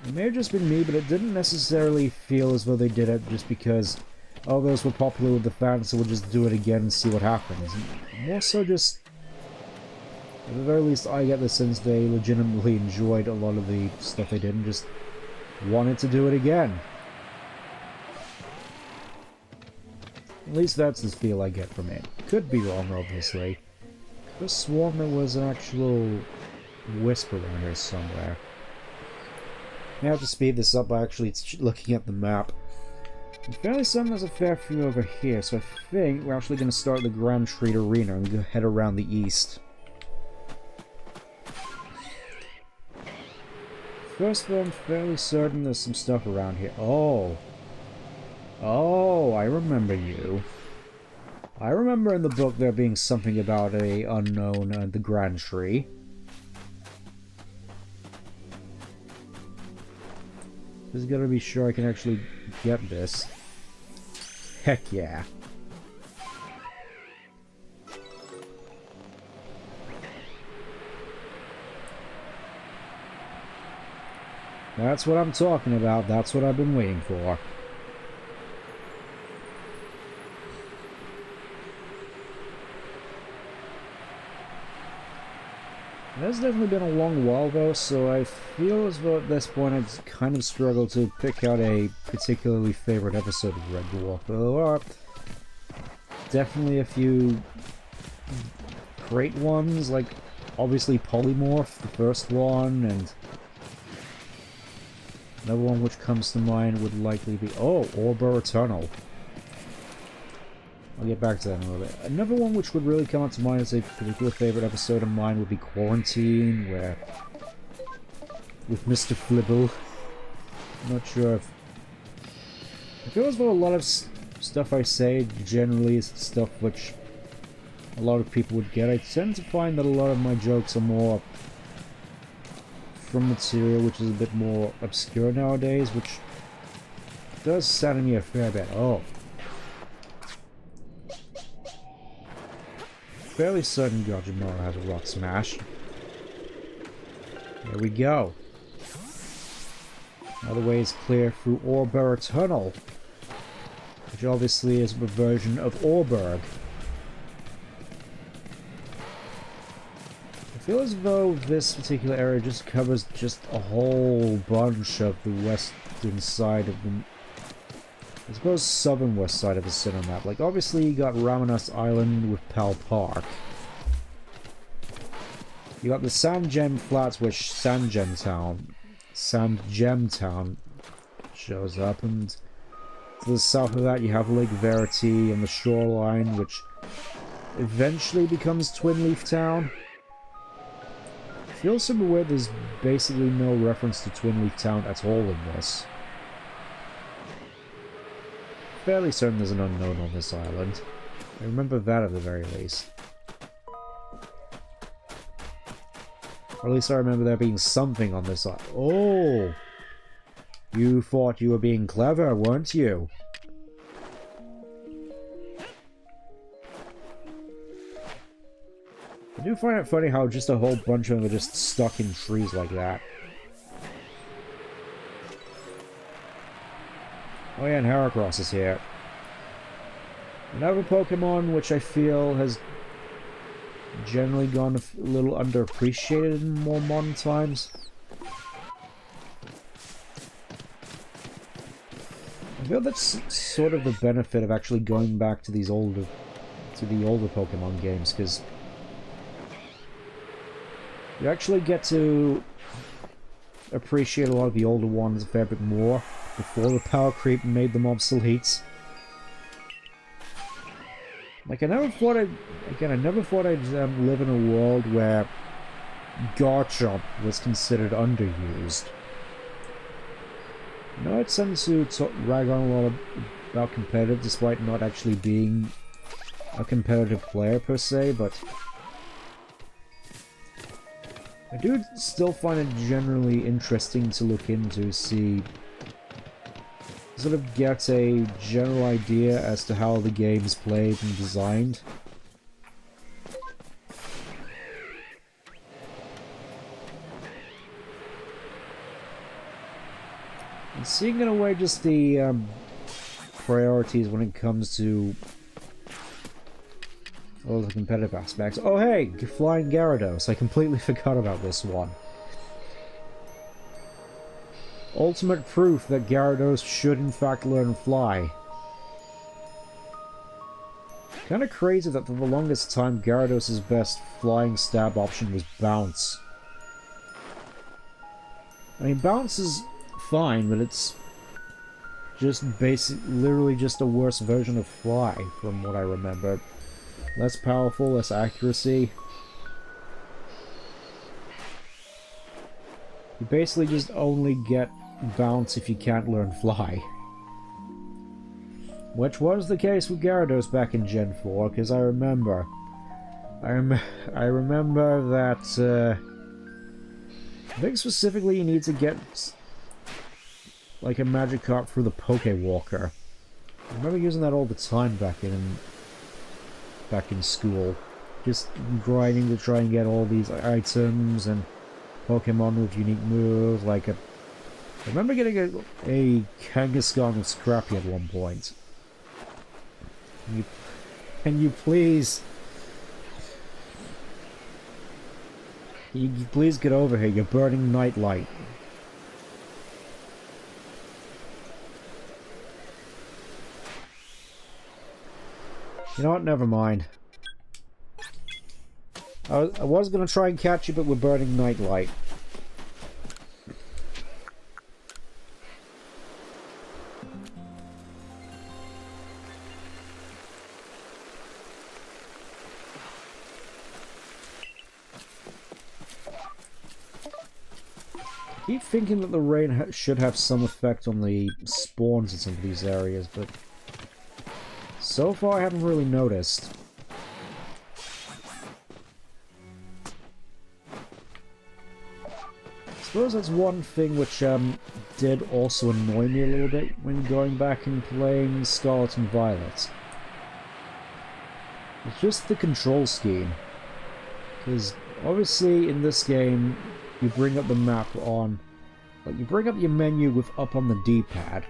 It may have just been me, but it didn't necessarily feel as though they did it just because, oh, those were popular with the fans, so we'll just do it again and see what happens. More so just, at the very least, I get the sense they legitimately enjoyed a lot of the stuff they did and just wanted to do it again. At least that's the feel I get from it. Could be wrong, obviously. Could have sworn there was an actual whisper in here somewhere. I have to speed this up by actually looking at the map. I'm fairly certain there's a fair few over here, so I think we're actually going to start the Grand Street Arena and go head around the east. First though, I'm fairly certain there's some stuff around here. Oh! Oh, I remember you. I remember in the book there being something about a unknown the Grand Tree. Just gotta be sure I can actually get this. Heck yeah. That's what I'm talking about. That's what I've been waiting for. It has definitely been a long while though, so I feel as though at this point I've kind of struggled to pick out a particularly favorite episode of Red Dwarf. There are definitely a few great ones, like obviously Polymorph, the first one, and another one which comes to mind would likely be, oh, Orber Eternal. I'll get back to that in a little bit. Another one which would really come up to mind as a particular favorite episode of mine would be Quarantine, where with Mr. Flibble. I'm not sure if... I feel as though a lot of stuff I say generally is stuff which a lot of people would get. I tend to find that a lot of my jokes are more from material which is a bit more obscure nowadays, which does sadden me a fair bit. Oh. Fairly certain Gajimura has a rock smash. There we go. Another way is clear through Orber Tunnel, which obviously is a version of Orberg. I feel as though this particular area just covers just a whole bunch of the western side of the... I suppose southern west side of the Sinnoh map. Like, obviously you got Ramanas Island with Pal Park. You got the Sand Gem Flats, which Sand Gem Town shows up, and to the south of that you have Lake Verity and the shoreline, which eventually becomes Twin Leaf Town. It feels super weird there's basically no reference to Twin Leaf Town at all in this. Fairly certain there's an unknown on this island. I remember that at the very least. Or at least I remember there being something on this island. Oh! You thought you were being clever, weren't you? I do find it funny how just a whole bunch of them are just stuck in trees like that. Oh yeah, and Heracross is here. Another Pokemon which I feel has generally gone a little underappreciated in more modern times. I feel that's sort of the benefit of actually going back to these older, the older Pokemon games, because you actually get to appreciate a lot of the older ones a fair bit more before the power creep made them obsolete. Like, I never thought I'd live in a world where Garchomp was considered underused. I know it tends to rag on a lot about competitive, despite not actually being a competitive player per se, but I do still find it generally interesting to look into, sort of get a general idea as to how the game's played and designed. And seeing in a way just the priorities when it comes to all the competitive aspects. Oh hey, Flying Gyarados, I completely forgot about this one. Ultimate proof that Gyarados should in fact learn Fly. Kinda crazy that for the longest time Gyarados' best flying stab option was Bounce. I mean, Bounce is fine, but it's just literally just a worse version of Fly, from what I remember. Less powerful, less accuracy. You basically just only get Bounce if you can't learn Fly. Which was the case with Gyarados back in Gen 4, because I remember that, I think specifically you need to get, like, a Magikarp through the Pokewalker. I remember using that all the time back in school. Just grinding to try and get all these items and Pokemon with unique moves, like I remember getting a Kangaskhan with Scrappy at one point. Can you please get over here, you're burning Nightlight. You know what, never mind. I was gonna try and catch you, but we're burning Nightlight. I keep thinking that the rain should have some effect on the spawns in some of these areas, but so far I haven't really noticed. I suppose that's one thing which did also annoy me a little bit when going back and playing Scarlet and Violet. It's just the control scheme. Because obviously in this game you bring up the map on, like, you bring up your menu with up on the D-pad,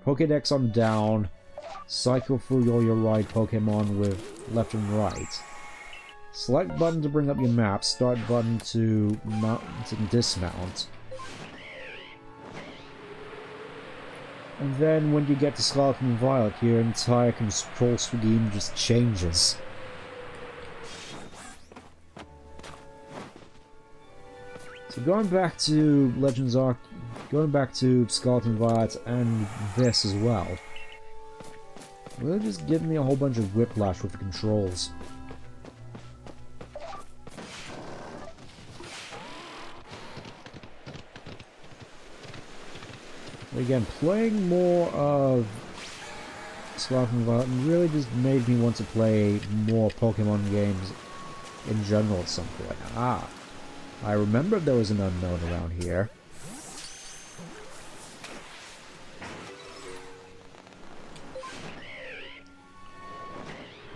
Pokédex on down, cycle through all your ride Pokemon with left and right. Select button to bring up your map, start button to mount and dismount. And then when you get to Scarlet and Violet, your entire control scheme just changes. So going back to going back to Scarlet and Violet and this as well, really just giving me a whole bunch of whiplash with the controls. Again, playing more of Scarlet and Violet really just made me want to play more Pokemon games in general at some point. Ah, I remember there was an unknown around here.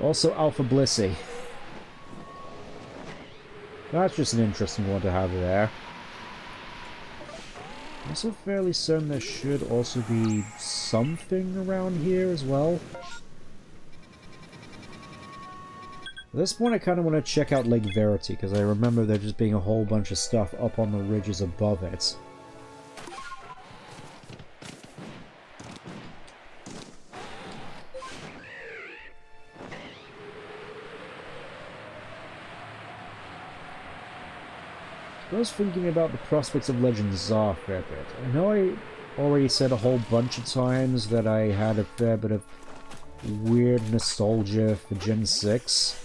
Also Alpha Blissey. That's just an interesting one to have there. I'm also fairly certain there should also be something around here as well. At this point I kind of want to check out Lake Verity, because I remember there just being a whole bunch of stuff up on the ridges above it. I was thinking about the prospects of Legends are a fair bit. I know I already said a whole bunch of times that I had a fair bit of weird nostalgia for Gen 6.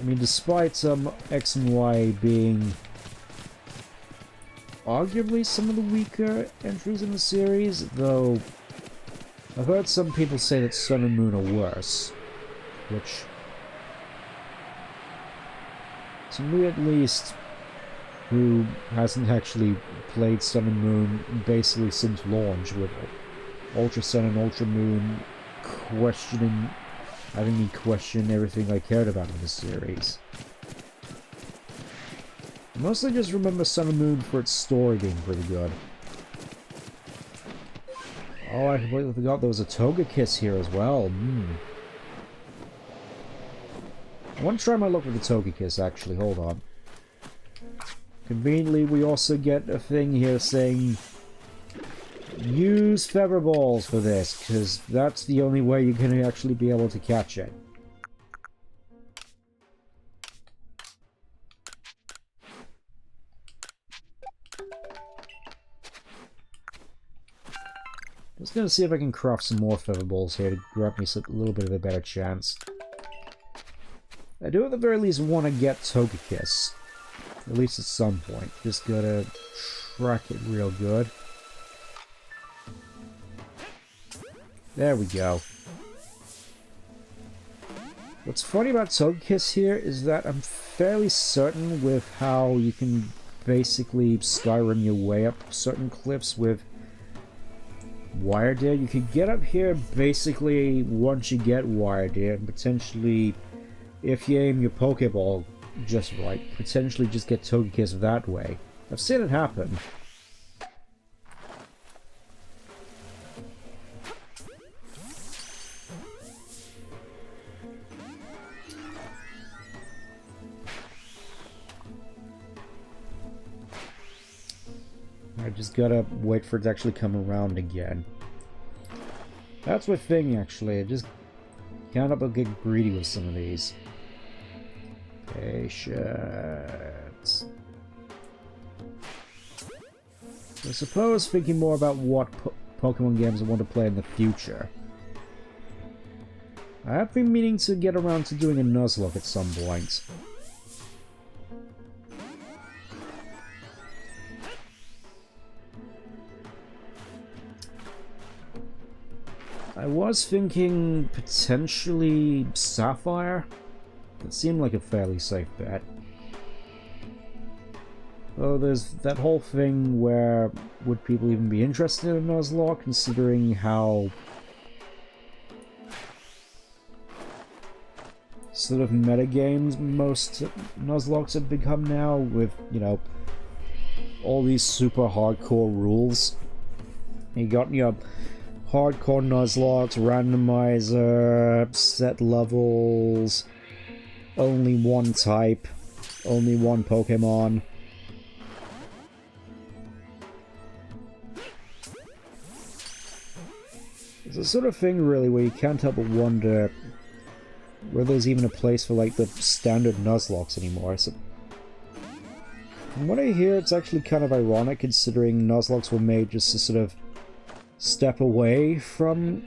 I mean, despite X and Y being arguably some of the weaker entries in the series, though I've heard some people say that Sun and Moon are worse, which, to me at least, who hasn't actually played Sun and Moon basically since launch, with Ultra Sun and Ultra Moon having me question everything I cared about in the series. I mostly just remember Sun and Moon for its story being pretty good. Oh, I completely forgot there was a Togekiss here as well. I want to try my luck with the Togekiss, actually. Hold on. Conveniently, we also get a thing here saying use feather balls for this, because that's the only way you're going to actually be able to catch it. Just going to see if I can craft some more feather balls here to grab me a little bit of a better chance. I do at the very least want to get Togekiss. At least at some point. Just gotta track it real good. There we go. What's funny about Togekiss here is that I'm fairly certain with how you can basically Skyrim your way up certain cliffs with Wire Deer. You can get up here basically once you get Wire Deer, and potentially, if you aim your Pokeball just right, potentially just get Togekiss that way. I've seen it happen. I just gotta wait for it to actually come around again. That's my thing, actually. I just can't help but get greedy with some of these. Patience. I suppose thinking more about what Pokemon games I want to play in the future. I have been meaning to get around to doing a Nuzlocke at some point. I was thinking potentially Sapphire. It seemed like a fairly safe bet. Though there's that whole thing where would people even be interested in Nuzlocke, considering how sort of metagames most Nuzlockes have become now, with, you know, all these super hardcore rules. You got, you know, hardcore Nuzlocke, randomizer, set levels, only one type, only one Pokemon. It's a sort of thing, really, where you can't help but wonder whether there's even a place for, like, the standard Nuzlocke anymore. So, from what I hear, it's actually kind of ironic, considering Nuzlocke were made just to sort of step away from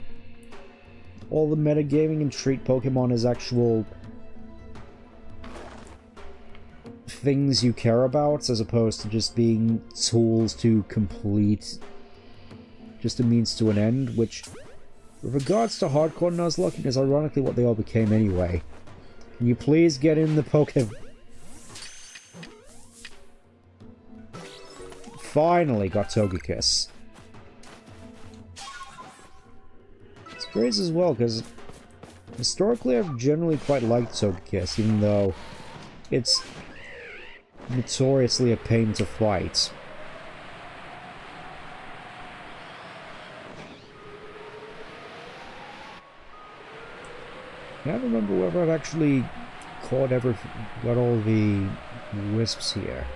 all the metagaming and treat Pokemon as actual things you care about, as opposed to just being tools to complete just a means to an end, which, with regards to hardcore Nuzlocke, is ironically what they all became anyway. Can you please get in the Finally got Togekiss. It's crazy as well, because historically I've generally quite liked Togekiss, even though it's notoriously a pain to fight. I can't remember whether I've actually got all the wisps here.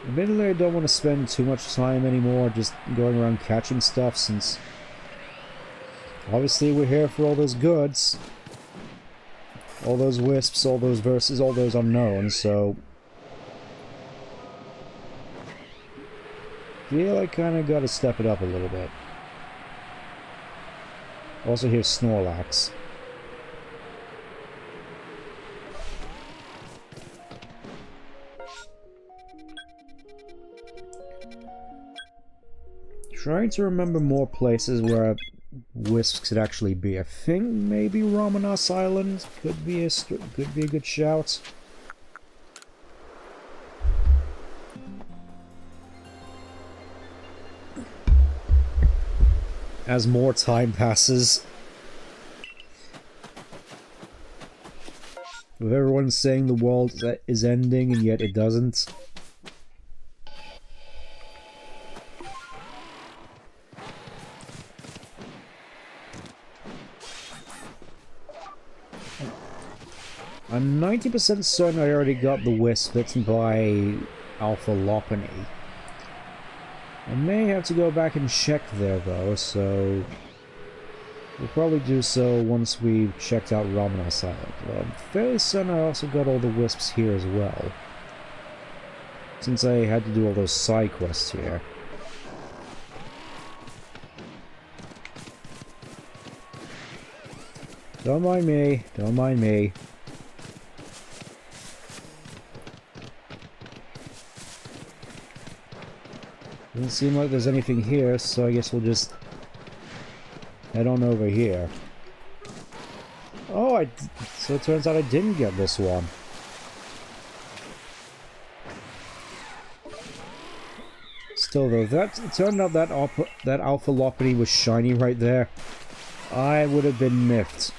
Admittedly, I don't want to spend too much time anymore just going around catching stuff, since Obviously, we're here for all those goods. All those wisps, all those verses, all those unknowns, so... feel I kinda gotta step it up a little bit. Also here's Snorlax. Trying to remember more places where wisps could actually be. I think maybe Ramanas Island could be a good shout. As more time passes, with everyone saying the world is ending and yet it doesn't. I'm 90% certain I already got the wisp bitten by Alpha Lopunny. I may have to go back and check there though, so we'll probably do so once we've checked out Ramanas Island. I'm fairly certain I also got all the wisps here as well, since I had to do all those side quests here. Don't mind me, don't mind me. Doesn't seem like there's anything here, so I guess we'll just head on over here. Oh, so it turns out I didn't get this one. Still though, it turned out that Alpha Lopunny was shiny right there. I would have been miffed.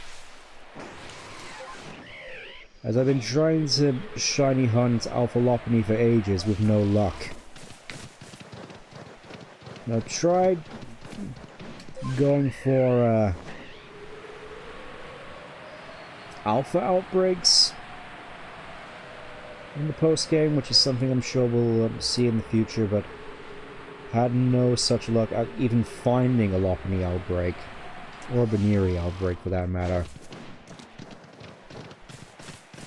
As I've been trying to shiny hunt Alpha Lopunny for ages with no luck. I've tried going for alpha outbreaks in the post-game, which is something I'm sure we'll see in the future, but had no such luck at even finding a Lopunny outbreak, or a Baneri outbreak for that matter.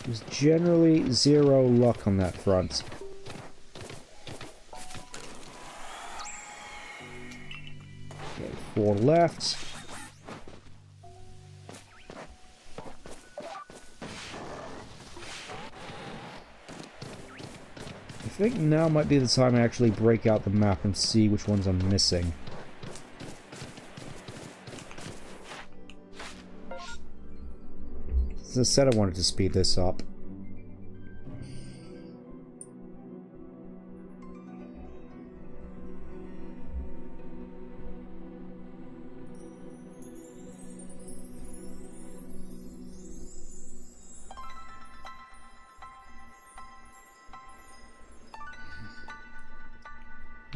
There's generally zero luck on that front. Okay, 4 left. I think now might be the time I actually break out the map and see which ones I'm missing. As I said, I wanted to speed this up.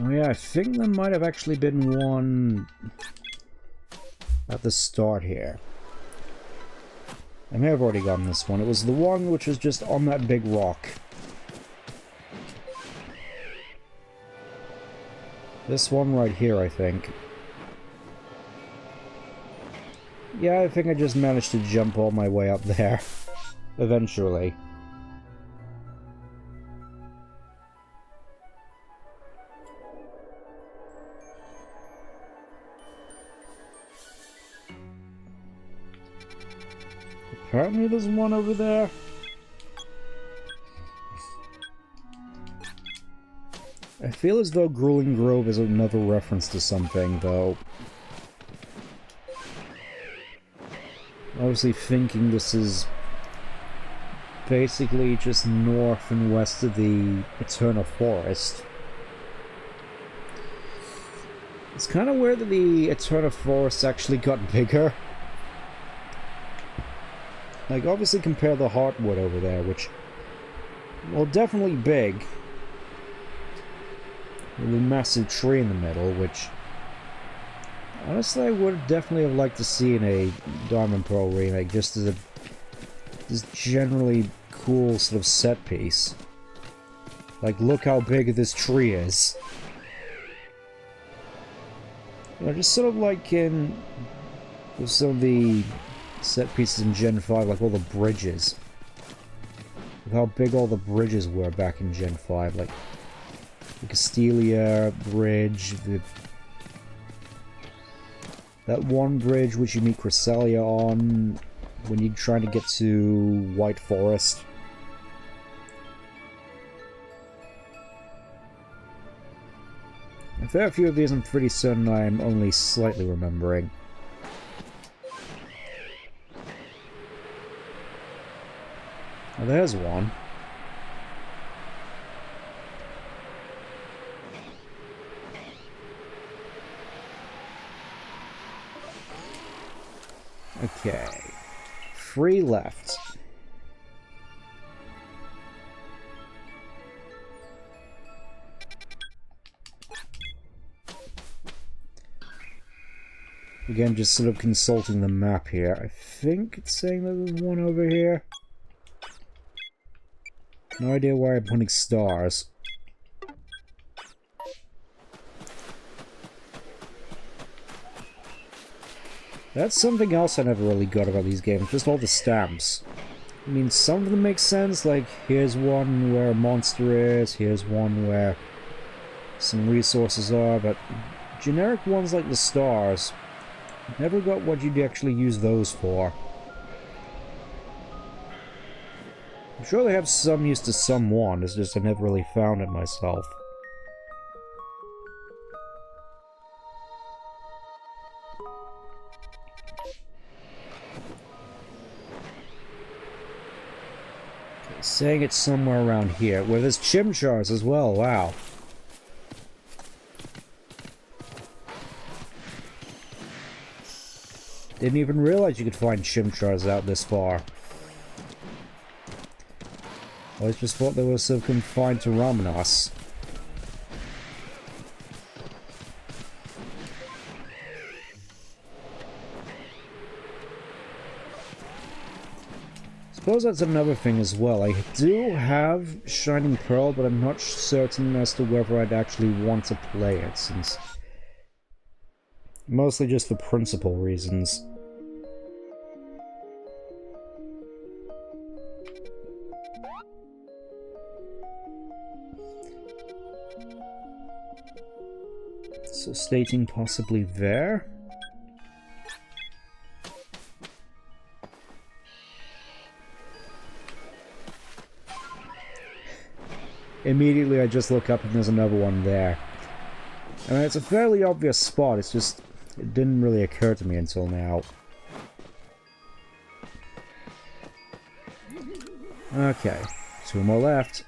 Oh yeah, I think there might have actually been one at the start here. I may have already gotten this one. It was the one which was just on that big rock. This one right here, I think. Yeah, I think I just managed to jump all my way up there. Eventually. Apparently there's one over there. I feel as though Grueling Grove is another reference to something, though. Obviously thinking this is basically just north and west of the Eternal Forest. It's kind of weird that the Eternal Forest actually got bigger. Like, obviously compare the Heartwood over there, which, well, definitely big. With a massive tree in the middle, which, honestly, I would definitely have liked to see in a Diamond Pearl remake, just as a just generally cool sort of set piece. Like, look how big this tree is. You know, just sort of like in With some of the set pieces in Gen 5, like all the bridges. With how big all the bridges were back in Gen 5, like the Castelia bridge, that one bridge which you meet Cresselia on when you're trying to get to White Forest. A fair few of these I'm pretty certain I'm only slightly remembering. Oh, there's one. Okay. 3 left. Again, just sort of consulting the map here. I think it's saying that there's one over here. No idea why I'm putting stars. That's something else I never really got about these games, just all the stamps. I mean, some of them make sense, like here's one where a monster is, here's one where some resources are, but generic ones like the stars, never got what you'd actually use those for. I'm sure they have some use to someone, it's just I never really found it myself. Okay, saying it's somewhere around here, where there's chimchars as well, wow. Didn't even realize you could find chimchars out this far. I always just thought they were sort of confined to Ramenas. Suppose that's another thing as well. I do have Shining Pearl, but I'm not certain as to whether I'd actually want to play it, since... mostly just for principal reasons. So stating possibly there? Immediately I just look up and there's another one there. I mean, it's a fairly obvious spot, it's just... it didn't really occur to me until now. Okay, 2 more left.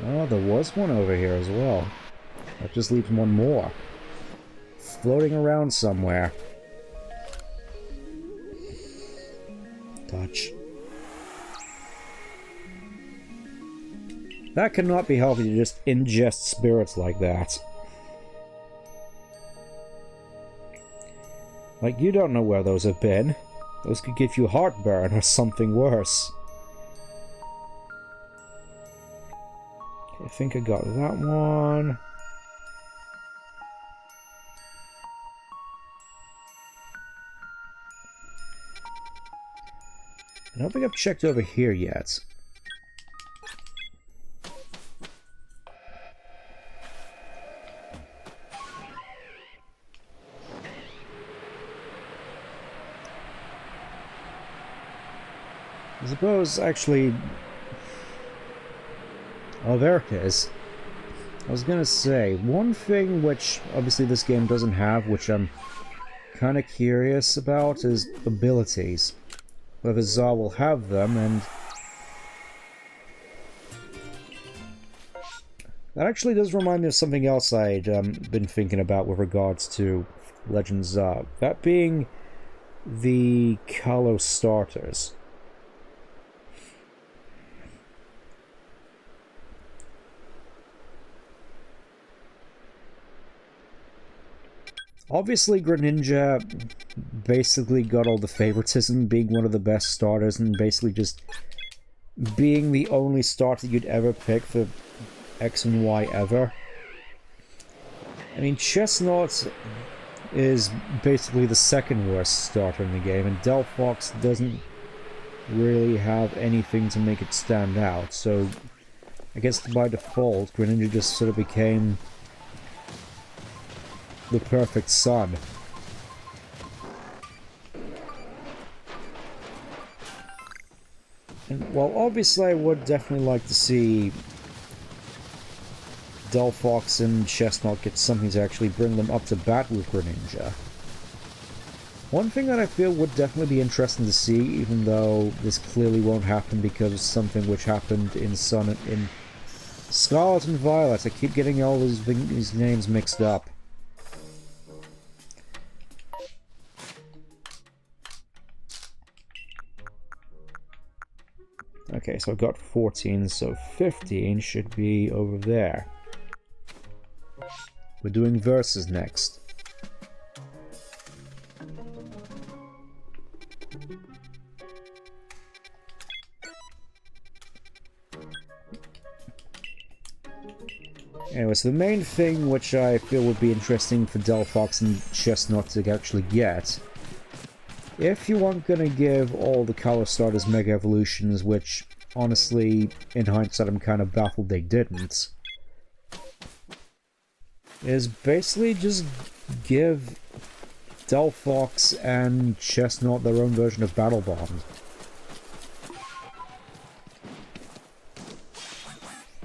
Oh, there was one over here as well. That just leaves one more. Floating around somewhere. Touch. That cannot be healthy to just ingest spirits like that. Like, you don't know where those have been. Those could give you heartburn or something worse. Okay, I think I got that one. I don't think I've checked over here yet. I suppose, actually... oh, there it is. I was gonna say, one thing which obviously this game doesn't have, which I'm kind of curious about, is abilities. Whether Zah will have them, and... that actually does remind me of something else I'd been thinking about with regards to Legend Zah. That being the Kalos starters. Obviously, Greninja basically got all the favoritism, being one of the best starters and basically just being the only starter you'd ever pick for X and Y ever. I mean, Chestnut is basically the second worst starter in the game, and Delphox doesn't really have anything to make it stand out, so I guess by default, Greninja just sort of became the perfect son. And while obviously I would definitely like to see Delphox and Chestnut get something to actually bring them up to bat with Greninja. One thing that I feel would definitely be interesting to see, even though this clearly won't happen because of something which happened in Scarlet and Violet. I keep getting all these names mixed up. Okay, so I've got 14, so 15 should be over there. We're doing verses next. Anyway, so the main thing which I feel would be interesting for Delphox and Chestnut to actually get, if you weren't going to give all the color starters Mega Evolutions, which, honestly, in hindsight I'm kind of baffled they didn't, is basically just give Delphox and Chestnut their own version of Battle Bond.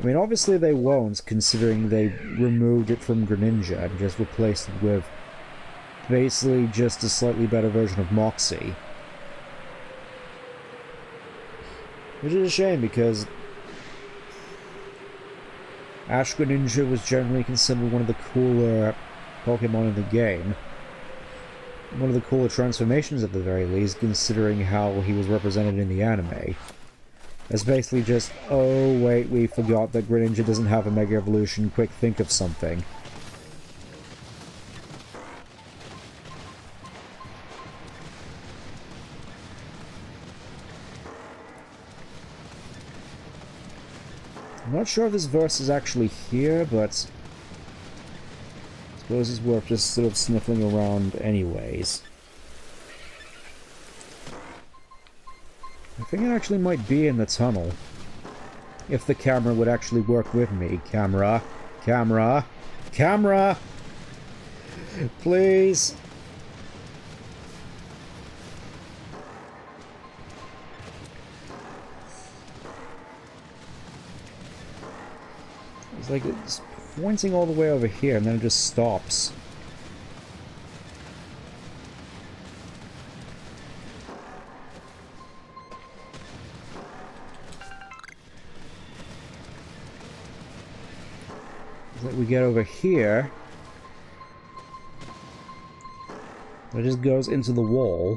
I mean, obviously they won't, considering they removed it from Greninja and just replaced it with basically just a slightly better version of Moxie. Which is a shame, because Ash Greninja was generally considered one of the cooler Pokemon in the game. One of the cooler transformations at the very least, considering how he was represented in the anime. It's basically just, oh wait, we forgot that Greninja doesn't have a Mega Evolution, quick think of something. I'm not sure if this verse is actually here, but I suppose it's worth just sort of sniffling around anyways. I think it actually might be in the tunnel. If the camera would actually work with me. Camera. Camera. Camera! Please! It's like it's pointing all the way over here and then it just stops. That we get over here, it just goes into the wall.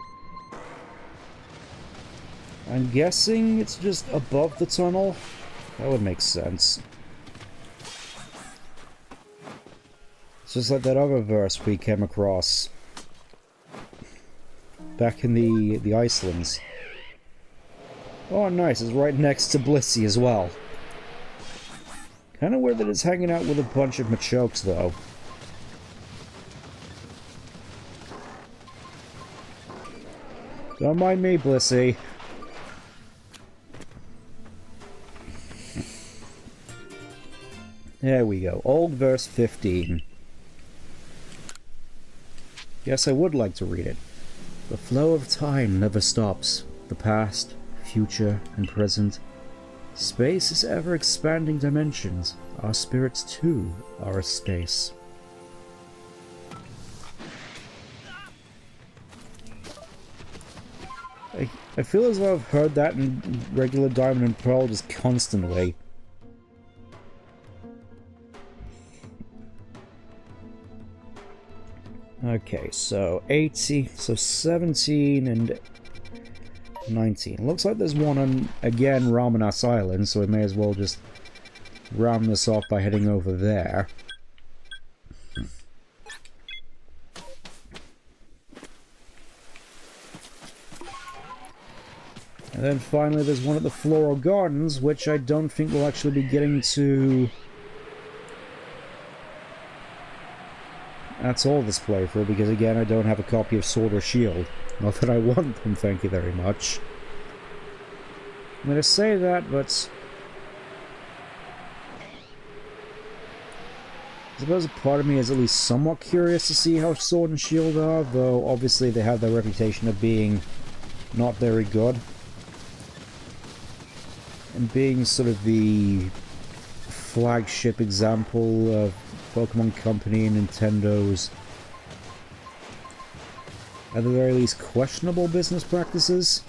I'm guessing it's just above the tunnel. That would make sense. It's just like that other verse we came across back in the Icelands. Oh, nice! It's right next to Blissey as well. Kinda weird that it's hanging out with a bunch of Machokes, though. Don't mind me, Blissey. There we go. Old verse 15. Yes, I would like to read it. The flow of time never stops. The past, future, and present. Space is ever-expanding dimensions. Our spirits, too, are a space. I feel as though I've heard that in regular Diamond and Pearl just constantly. Okay, so 80, so 17 and 19. Looks like there's one on, again, Ramanas Island, so we may as well just round this off by heading over there. And then finally there's one at the Floral Gardens, which I don't think we'll actually be getting to at all this playthrough, because again I don't have a copy of Sword or Shield. Not that I want them, thank you very much. I'm going to say that, but I suppose a part of me is at least somewhat curious to see how Sword and Shield are, though obviously they have their reputation of being not very good. And being sort of the flagship example of Pokemon Company and Nintendo's, at the very least, questionable business practices.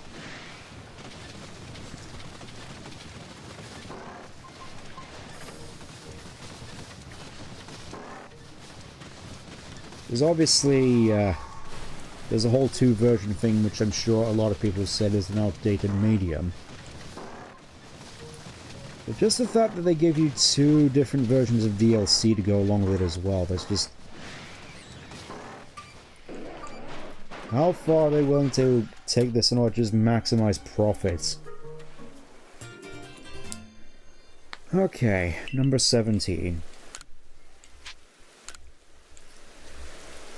There's obviously, there's a whole 2-version thing, which I'm sure a lot of people have said is an outdated medium. But just the fact that they give you 2 different versions of DLC to go along with it as well, that's just... How far are they willing to take this in order to just maximize profits? Okay, number 17.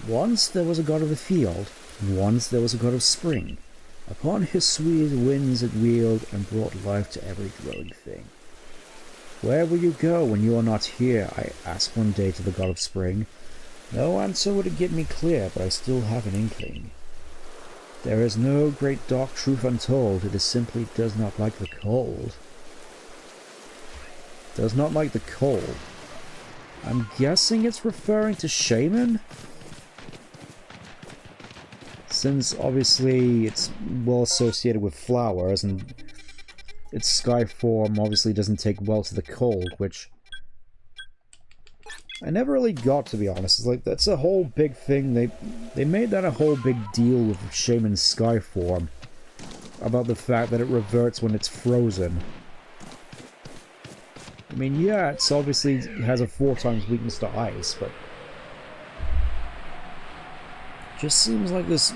Once there was a god of the field, and once there was a god of spring. Upon his sweet winds it wheeled, and brought life to every growing thing. Where will you go when you are not here? I asked one day to the god of spring. No answer would give me clear, but I still have an inkling. There is no great dark truth untold, it is simply does not like the cold. Does not like the cold. I'm guessing it's referring to Shaman? Since obviously it's well associated with flowers, and its sky form obviously doesn't take well to the cold, which I never really got, to be honest. It's like, that's a whole big thing. They made that a whole big deal with Shaman's sky form, about the fact that it reverts when it's frozen. I mean, yeah, it's obviously has a 4 times weakness to ice, but it just seems like this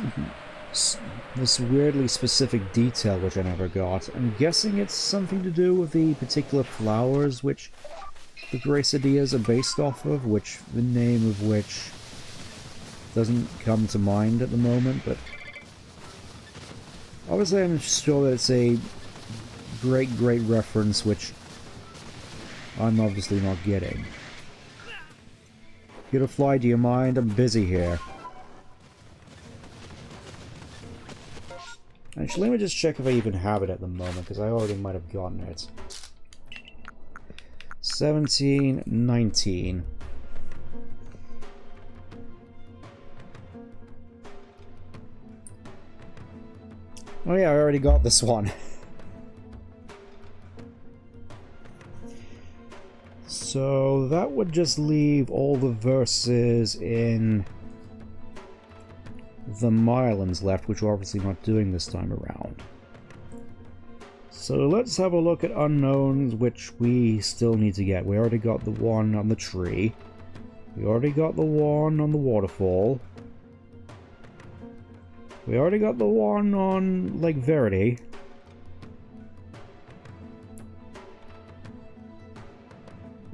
weirdly specific detail which I never got. I'm guessing it's something to do with the particular flowers which the Gracedias are based off of, which the name of which doesn't come to mind at the moment, but obviously I'm sure that it's a great reference which I'm obviously not getting. Beautifly, do you mind? I'm busy here. Actually, let me just check if I even have it at the moment, because I already might have gotten it. 17, 19. Oh yeah, I already got this one. So that would just leave all the verses in the Mylons left, which we're obviously not doing this time around. So let's have a look at unknowns, which we still need to get. We already got the one on the tree. We already got the one on the waterfall. We already got the one on Lake Verity.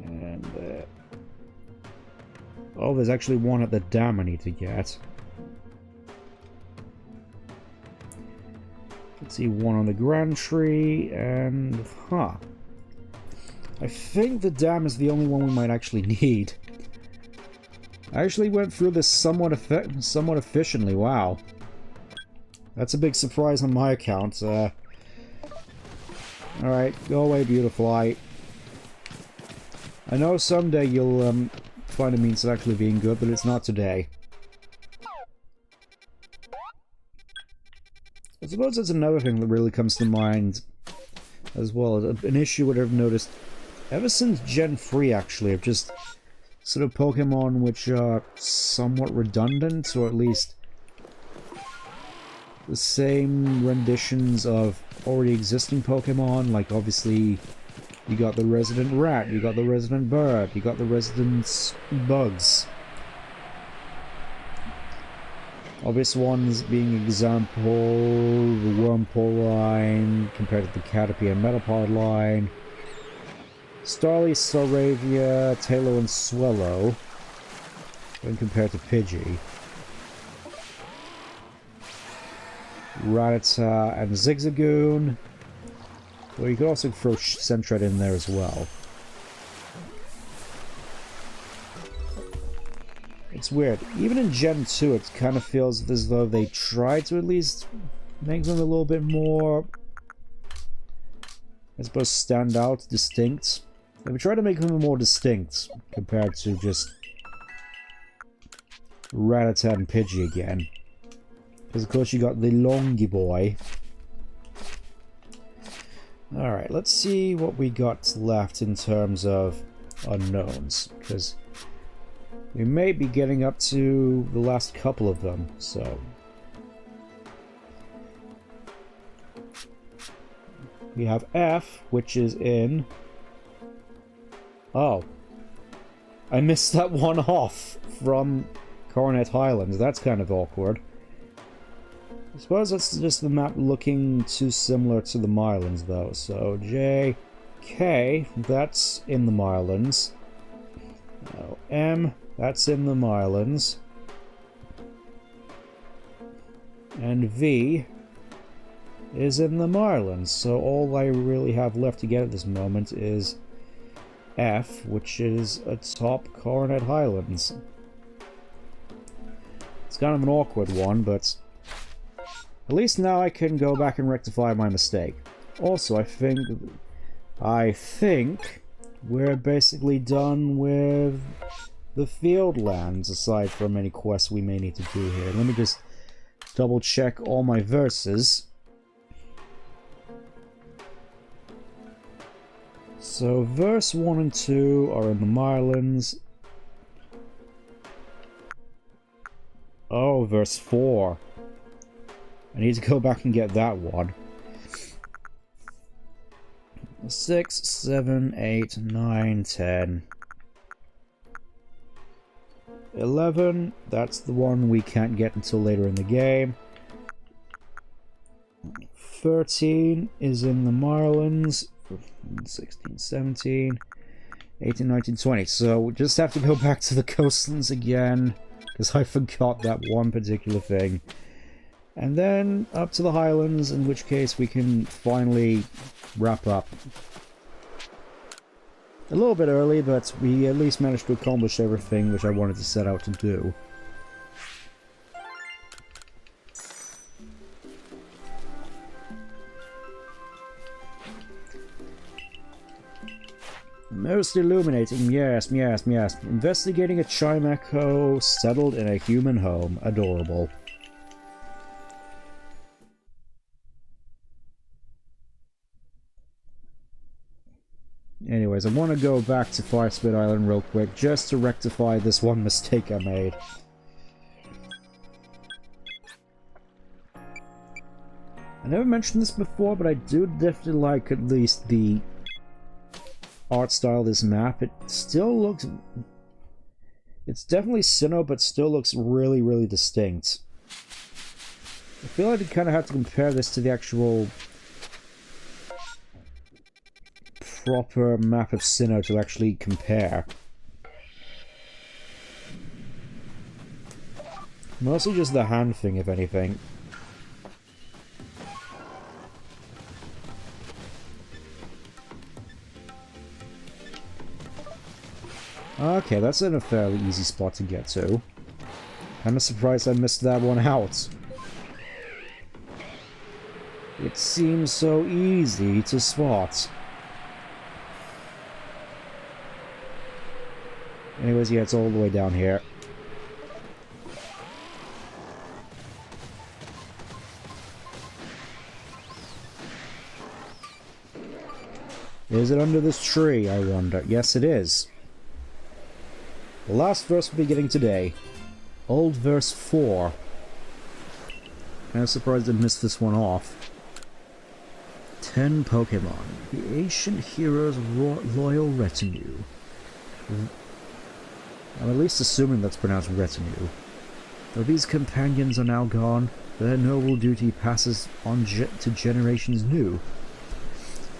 And, oh, there's actually one at the dam I need to get. Let's see, one on the Grand Tree, and... huh. I think the dam is the only one we might actually need. I actually went through this somewhat efficiently, wow. That's a big surprise on my account. Alright, go away, Beautifly. I know someday you'll find a means of actually being good, but it's not today. I suppose that's another thing that really comes to mind as well. An issue that I've noticed ever since Gen 3, actually, of just sort of Pokemon which are somewhat redundant, or at least the same renditions of already existing Pokemon. Like, obviously, you got the resident rat, you got the resident bird, you got the resident bugs. Obvious ones being example, the Wormpole line compared to the Caterpie and Metapod line. Starly, Staravia, Tailo, and Swellow when compared to Pidgey. Rattata and Zigzagoon. Well, you could also throw Sentret in there as well. It's weird. Even in Gen 2, it kind of feels as though they tried to at least make them a little bit more, I suppose, stand out, distinct. They tried to make them more distinct compared to just Rattata and Pidgey again. Because of course you got the Longy Boy. Alright, let's see what we got left in terms of unknowns. Because we may be getting up to the last couple of them, so... We have F, which is in... Oh. I missed that one off from Coronet Highlands. That's kind of awkward. I suppose that's just the map looking too similar to the Mylands, though. So, J, K, that's in the Mylands. Oh, M, that's in the Mylands. And V is in the Mylands. So all I really have left to get at this moment is F, which is atop Coronet Highlands. It's kind of an awkward one, but at least now I can go back and rectify my mistake. Also, I think we're basically done with the field lands, aside from any quests we may need to do here. Let me just double check all my verses. So, verse 1 and 2 are in the Mylands. Oh, verse 4. I need to go back and get that one. 6, 7, 8, 9, 10. 11, that's the one we can't get until later in the game. 13 is in the Mylands. 16, 17, 18, 19, 20. So we just have to go back to the coastlands again, because I forgot that one particular thing. And then up to the Highlands, in which case we can finally wrap up. A little bit early, but we at least managed to accomplish everything which I wanted to set out to do. Most illuminating, yes, yes, yes. Investigating a chime echo settled in a human home. Adorable. Anyways, I want to go back to Firespit Island real quick, just to rectify this one mistake I made. I never mentioned this before, but I do definitely like at least the art style of this map. It still looks... It's definitely Sinnoh, but still looks really, really distinct. I feel like I kind of have to compare this to the actual proper map of Sinnoh to actually compare. Mostly just the hand thing, if anything. Okay, that's in a fairly easy spot to get to. Kinda surprised I missed that one out. It seems so easy to spot. Anyways, yeah, it's all the way down here. Is it under this tree, I wonder? Yes, it is. The last verse we'll be getting today. Old verse 4. I'm surprised I missed this one off. 10 Pokemon. The ancient hero's loyal retinue. I'm at least assuming that's pronounced retinue. Though these companions are now gone, their noble duty passes on to generations new.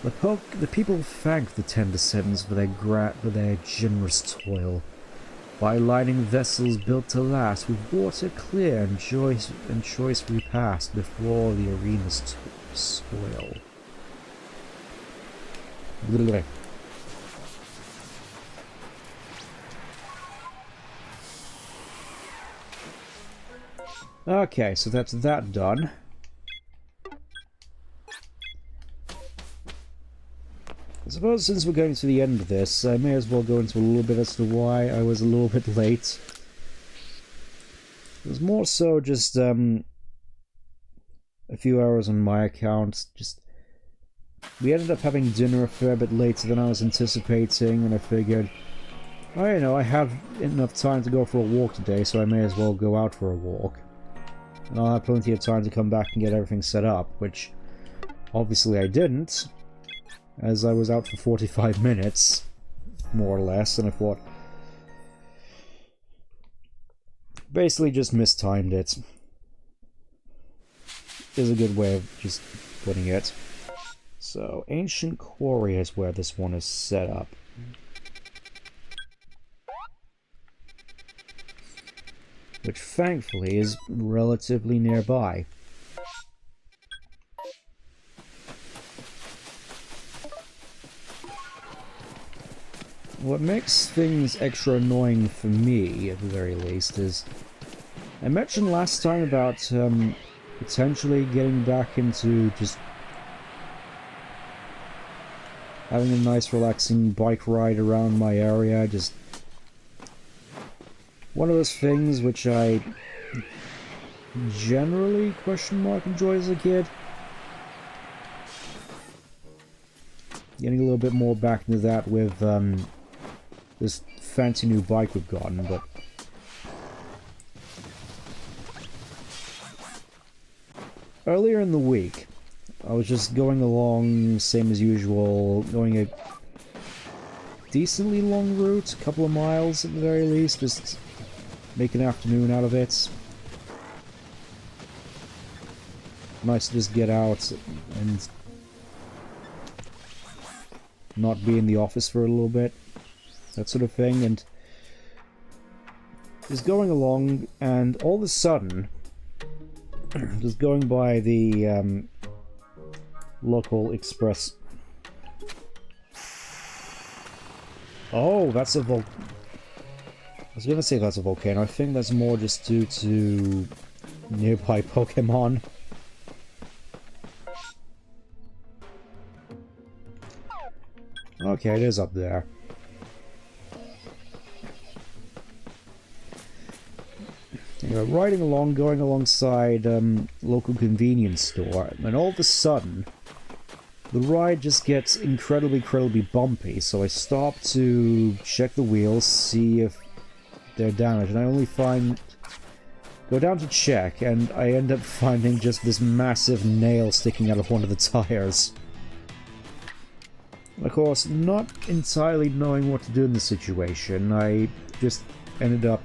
The people thank the 10 Descendants for their generous toil, by lining vessels built to last with water clear and choice repast before the arena's spoil. Okay, so that's that done. I suppose since we're going to the end of this, I may as well go into a little bit as to why I was a little bit late. It was more so just a few hours on my account. We ended up having dinner a fair bit later than I was anticipating, and I figured, oh, you know, I have enough time to go for a walk today, so I may as well go out for a walk. And I'll have plenty of time to come back and get everything set up, which obviously I didn't, as I was out for 45 minutes, more or less, and I thought... basically just mistimed it. Is a good way of just putting it. So, Ancient Quarry is where this one is set up. Which thankfully is relatively nearby. What makes things extra annoying for me, at the very least, is... I mentioned last time about potentially getting back into just having a nice relaxing bike ride around my area, just one of those things which I generally, enjoy as a kid. Getting a little bit more back into that with this fancy new bike we've gotten, but earlier in the week, I was just going along, same as usual, going a decently long route, a couple of miles at the very least, just make an afternoon out of it. Nice to just get out and not be in the office for a little bit, that sort of thing, and just going along, and all of a sudden, just going by the local express. Oh, that's a I was gonna say that's a volcano. I think that's more just due to nearby Pokemon. Okay, it is up there. Anyway, riding along, going alongside local convenience store, and all of a sudden, the ride just gets incredibly bumpy, so I stop to check the wheels, see if they're damaged, and I only go down to check, and I end up finding just this massive nail sticking out of one of the tires. Of course, not entirely knowing what to do in this situation, I just ended up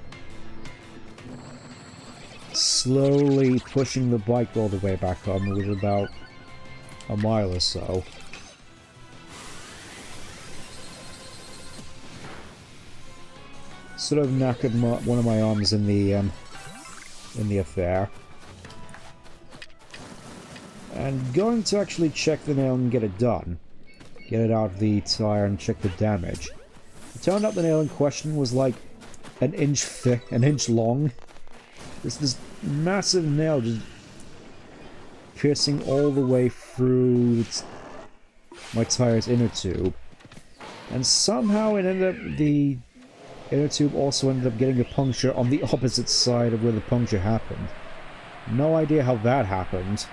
slowly pushing the bike all the way back home, which was about a mile or so. Sort of knackered one of my arms in the affair. And going to actually check the nail and get it done. Get it out of the tire and check the damage. It turned out the nail in question was like an inch thick, an inch long. This massive nail just piercing all the way through my tire's inner tube. And somehow it ended up, the inner tube also ended up getting a puncture on the opposite side of where the puncture happened. No idea how that happened.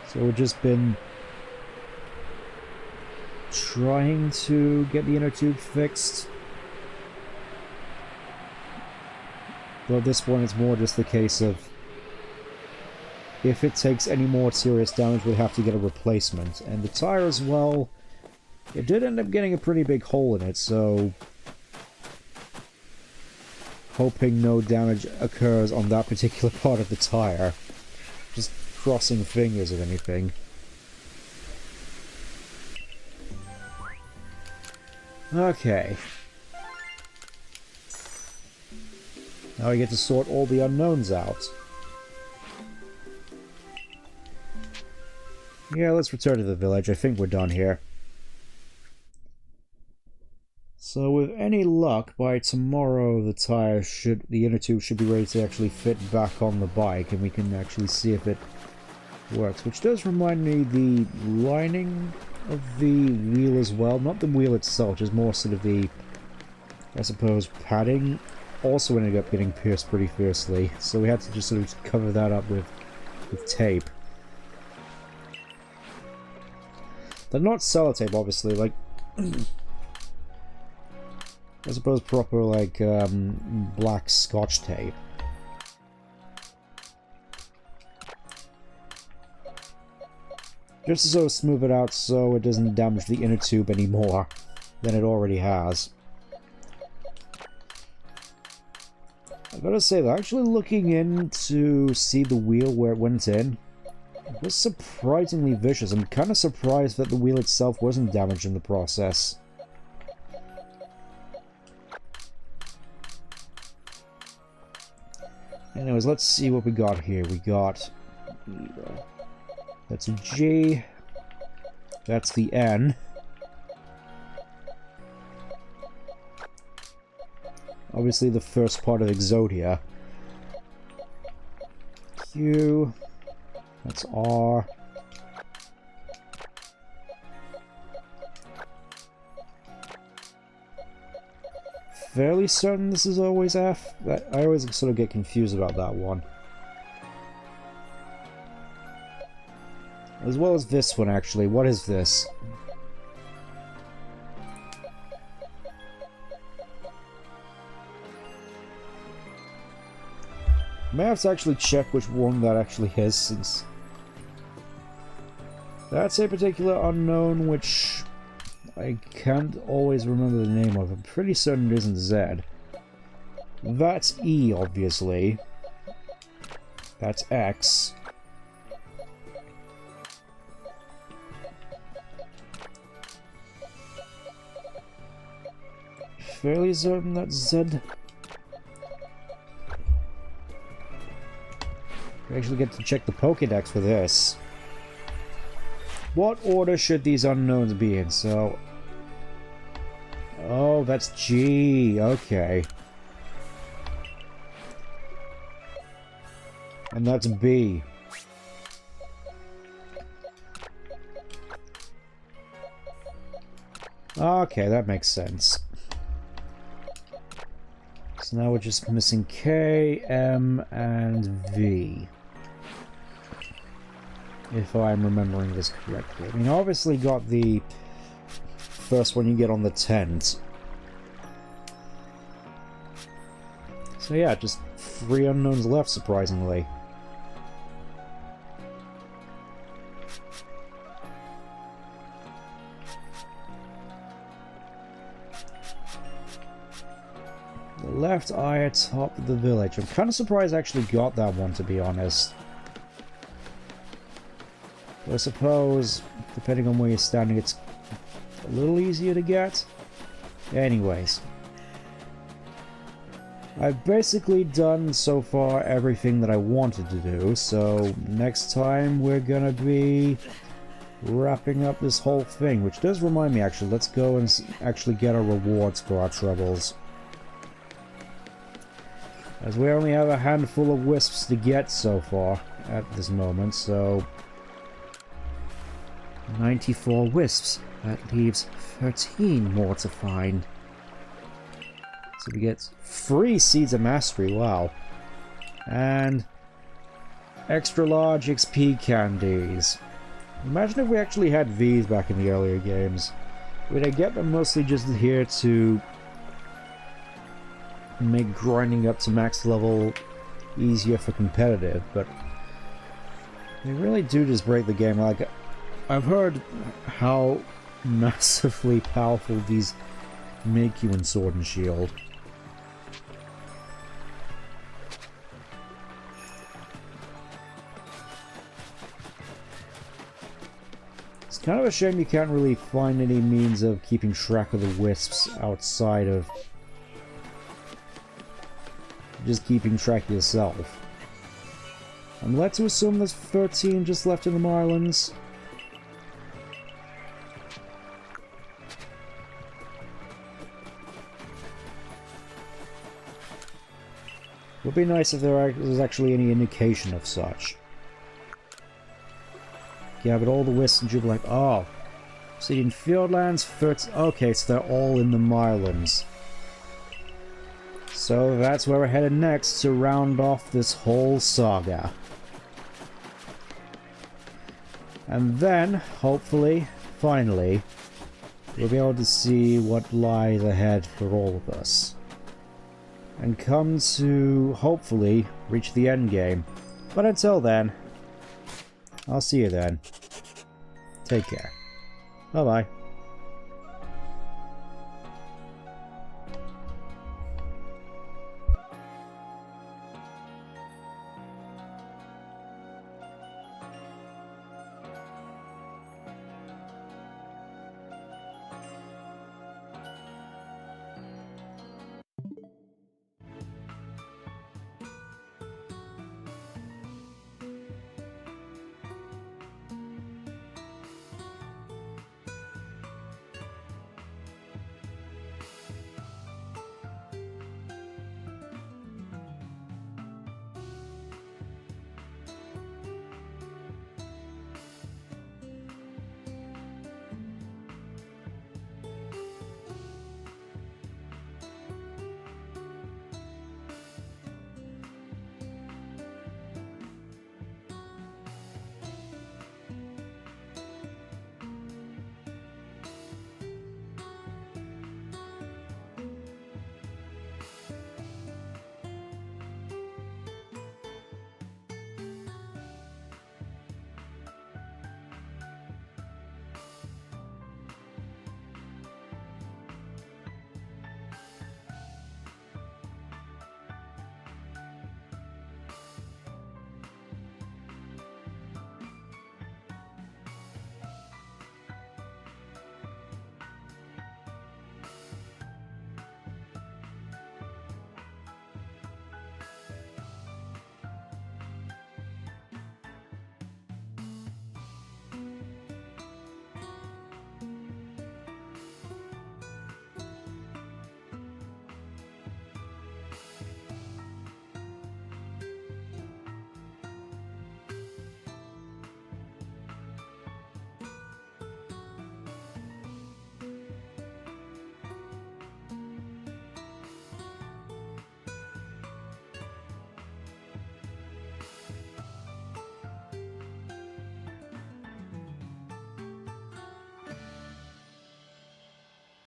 So we've just been trying to get the inner tube fixed. But at this point it's more just the case of if it takes any more serious damage we'll have to get a replacement. And the tire as well, it did end up getting a pretty big hole in it, so hoping no damage occurs on that particular part of the tire. Just crossing fingers if anything. Okay. Now we get to sort all the unknowns out. Yeah, let's return to the village. I think we're done here. So with any luck, by tomorrow the inner tube should be ready to actually fit back on the bike, and we can actually see if it works. Which does remind me the lining of the wheel as well. Not the wheel itself, just more sort of the, I suppose, padding. Also ended up getting pierced pretty fiercely, so we had to just sort of cover that up with tape. They're not sellotape, obviously, like I suppose proper, like, black Scotch tape. Just to sort of smooth it out so it doesn't damage the inner tube any more than it already has. I gotta say though, actually looking in to see the wheel where it went in, it was surprisingly vicious. I'm kind of surprised that the wheel itself wasn't damaged in the process. Anyways, let's see what we got here. We got... that's a G. That's the N. Obviously the first part of Exodia. Q. That's R. Fairly certain this is always F. I always sort of get confused about that one. As well as this one, actually. What is this? I may have to actually check which one that actually is, since that's a particular unknown which I can't always remember the name of. I'm pretty certain it isn't Z. That's E, obviously. That's X. Fairly certain that's Z. We actually get to check the Pokédex for this. What order should these unknowns be in? So... oh, that's G. Okay. And that's B. Okay, that makes sense. So now we're just missing K, M, and V. If I'm remembering this correctly. I mean, obviously got the first one you get on the tent. So yeah, just 3 unknowns left, surprisingly. The left eye atop of the village. I'm kind of surprised I actually got that one, to be honest. I suppose, depending on where you're standing, it's a little easier to get. Anyways. I've basically done so far everything that I wanted to do, so next time we're gonna be wrapping up this whole thing, which does remind me, actually, let's go and actually get our rewards for our troubles. As we only have a handful of wisps to get so far at this moment, so... 94 wisps. That leaves 13 more to find. So we get 3 Seeds of Mastery, wow. And extra large XP candies. Imagine if we actually had these back in the earlier games. We'd get them mostly just here to make grinding up to max level easier for competitive, but they really do just break the game. Like, I've heard how massively powerful these make you in Sword and Shield. Kind of a shame you can't really find any means of keeping track of the wisps outside of just keeping track yourself. I'm led to assume there's 13 just left in the Marlins. Would be nice if there's actually any indication of such. Yeah, but all the wisps and Jubilee... Oh. See, in Fieldlands, 13... Okay, so they're all in the Marlins. So that's where we're headed next to round off this whole saga. And then, hopefully, finally, we'll be able to see what lies ahead for all of us. And come to, hopefully, reach the end game. But until then, I'll see you then. Take care. Bye-bye.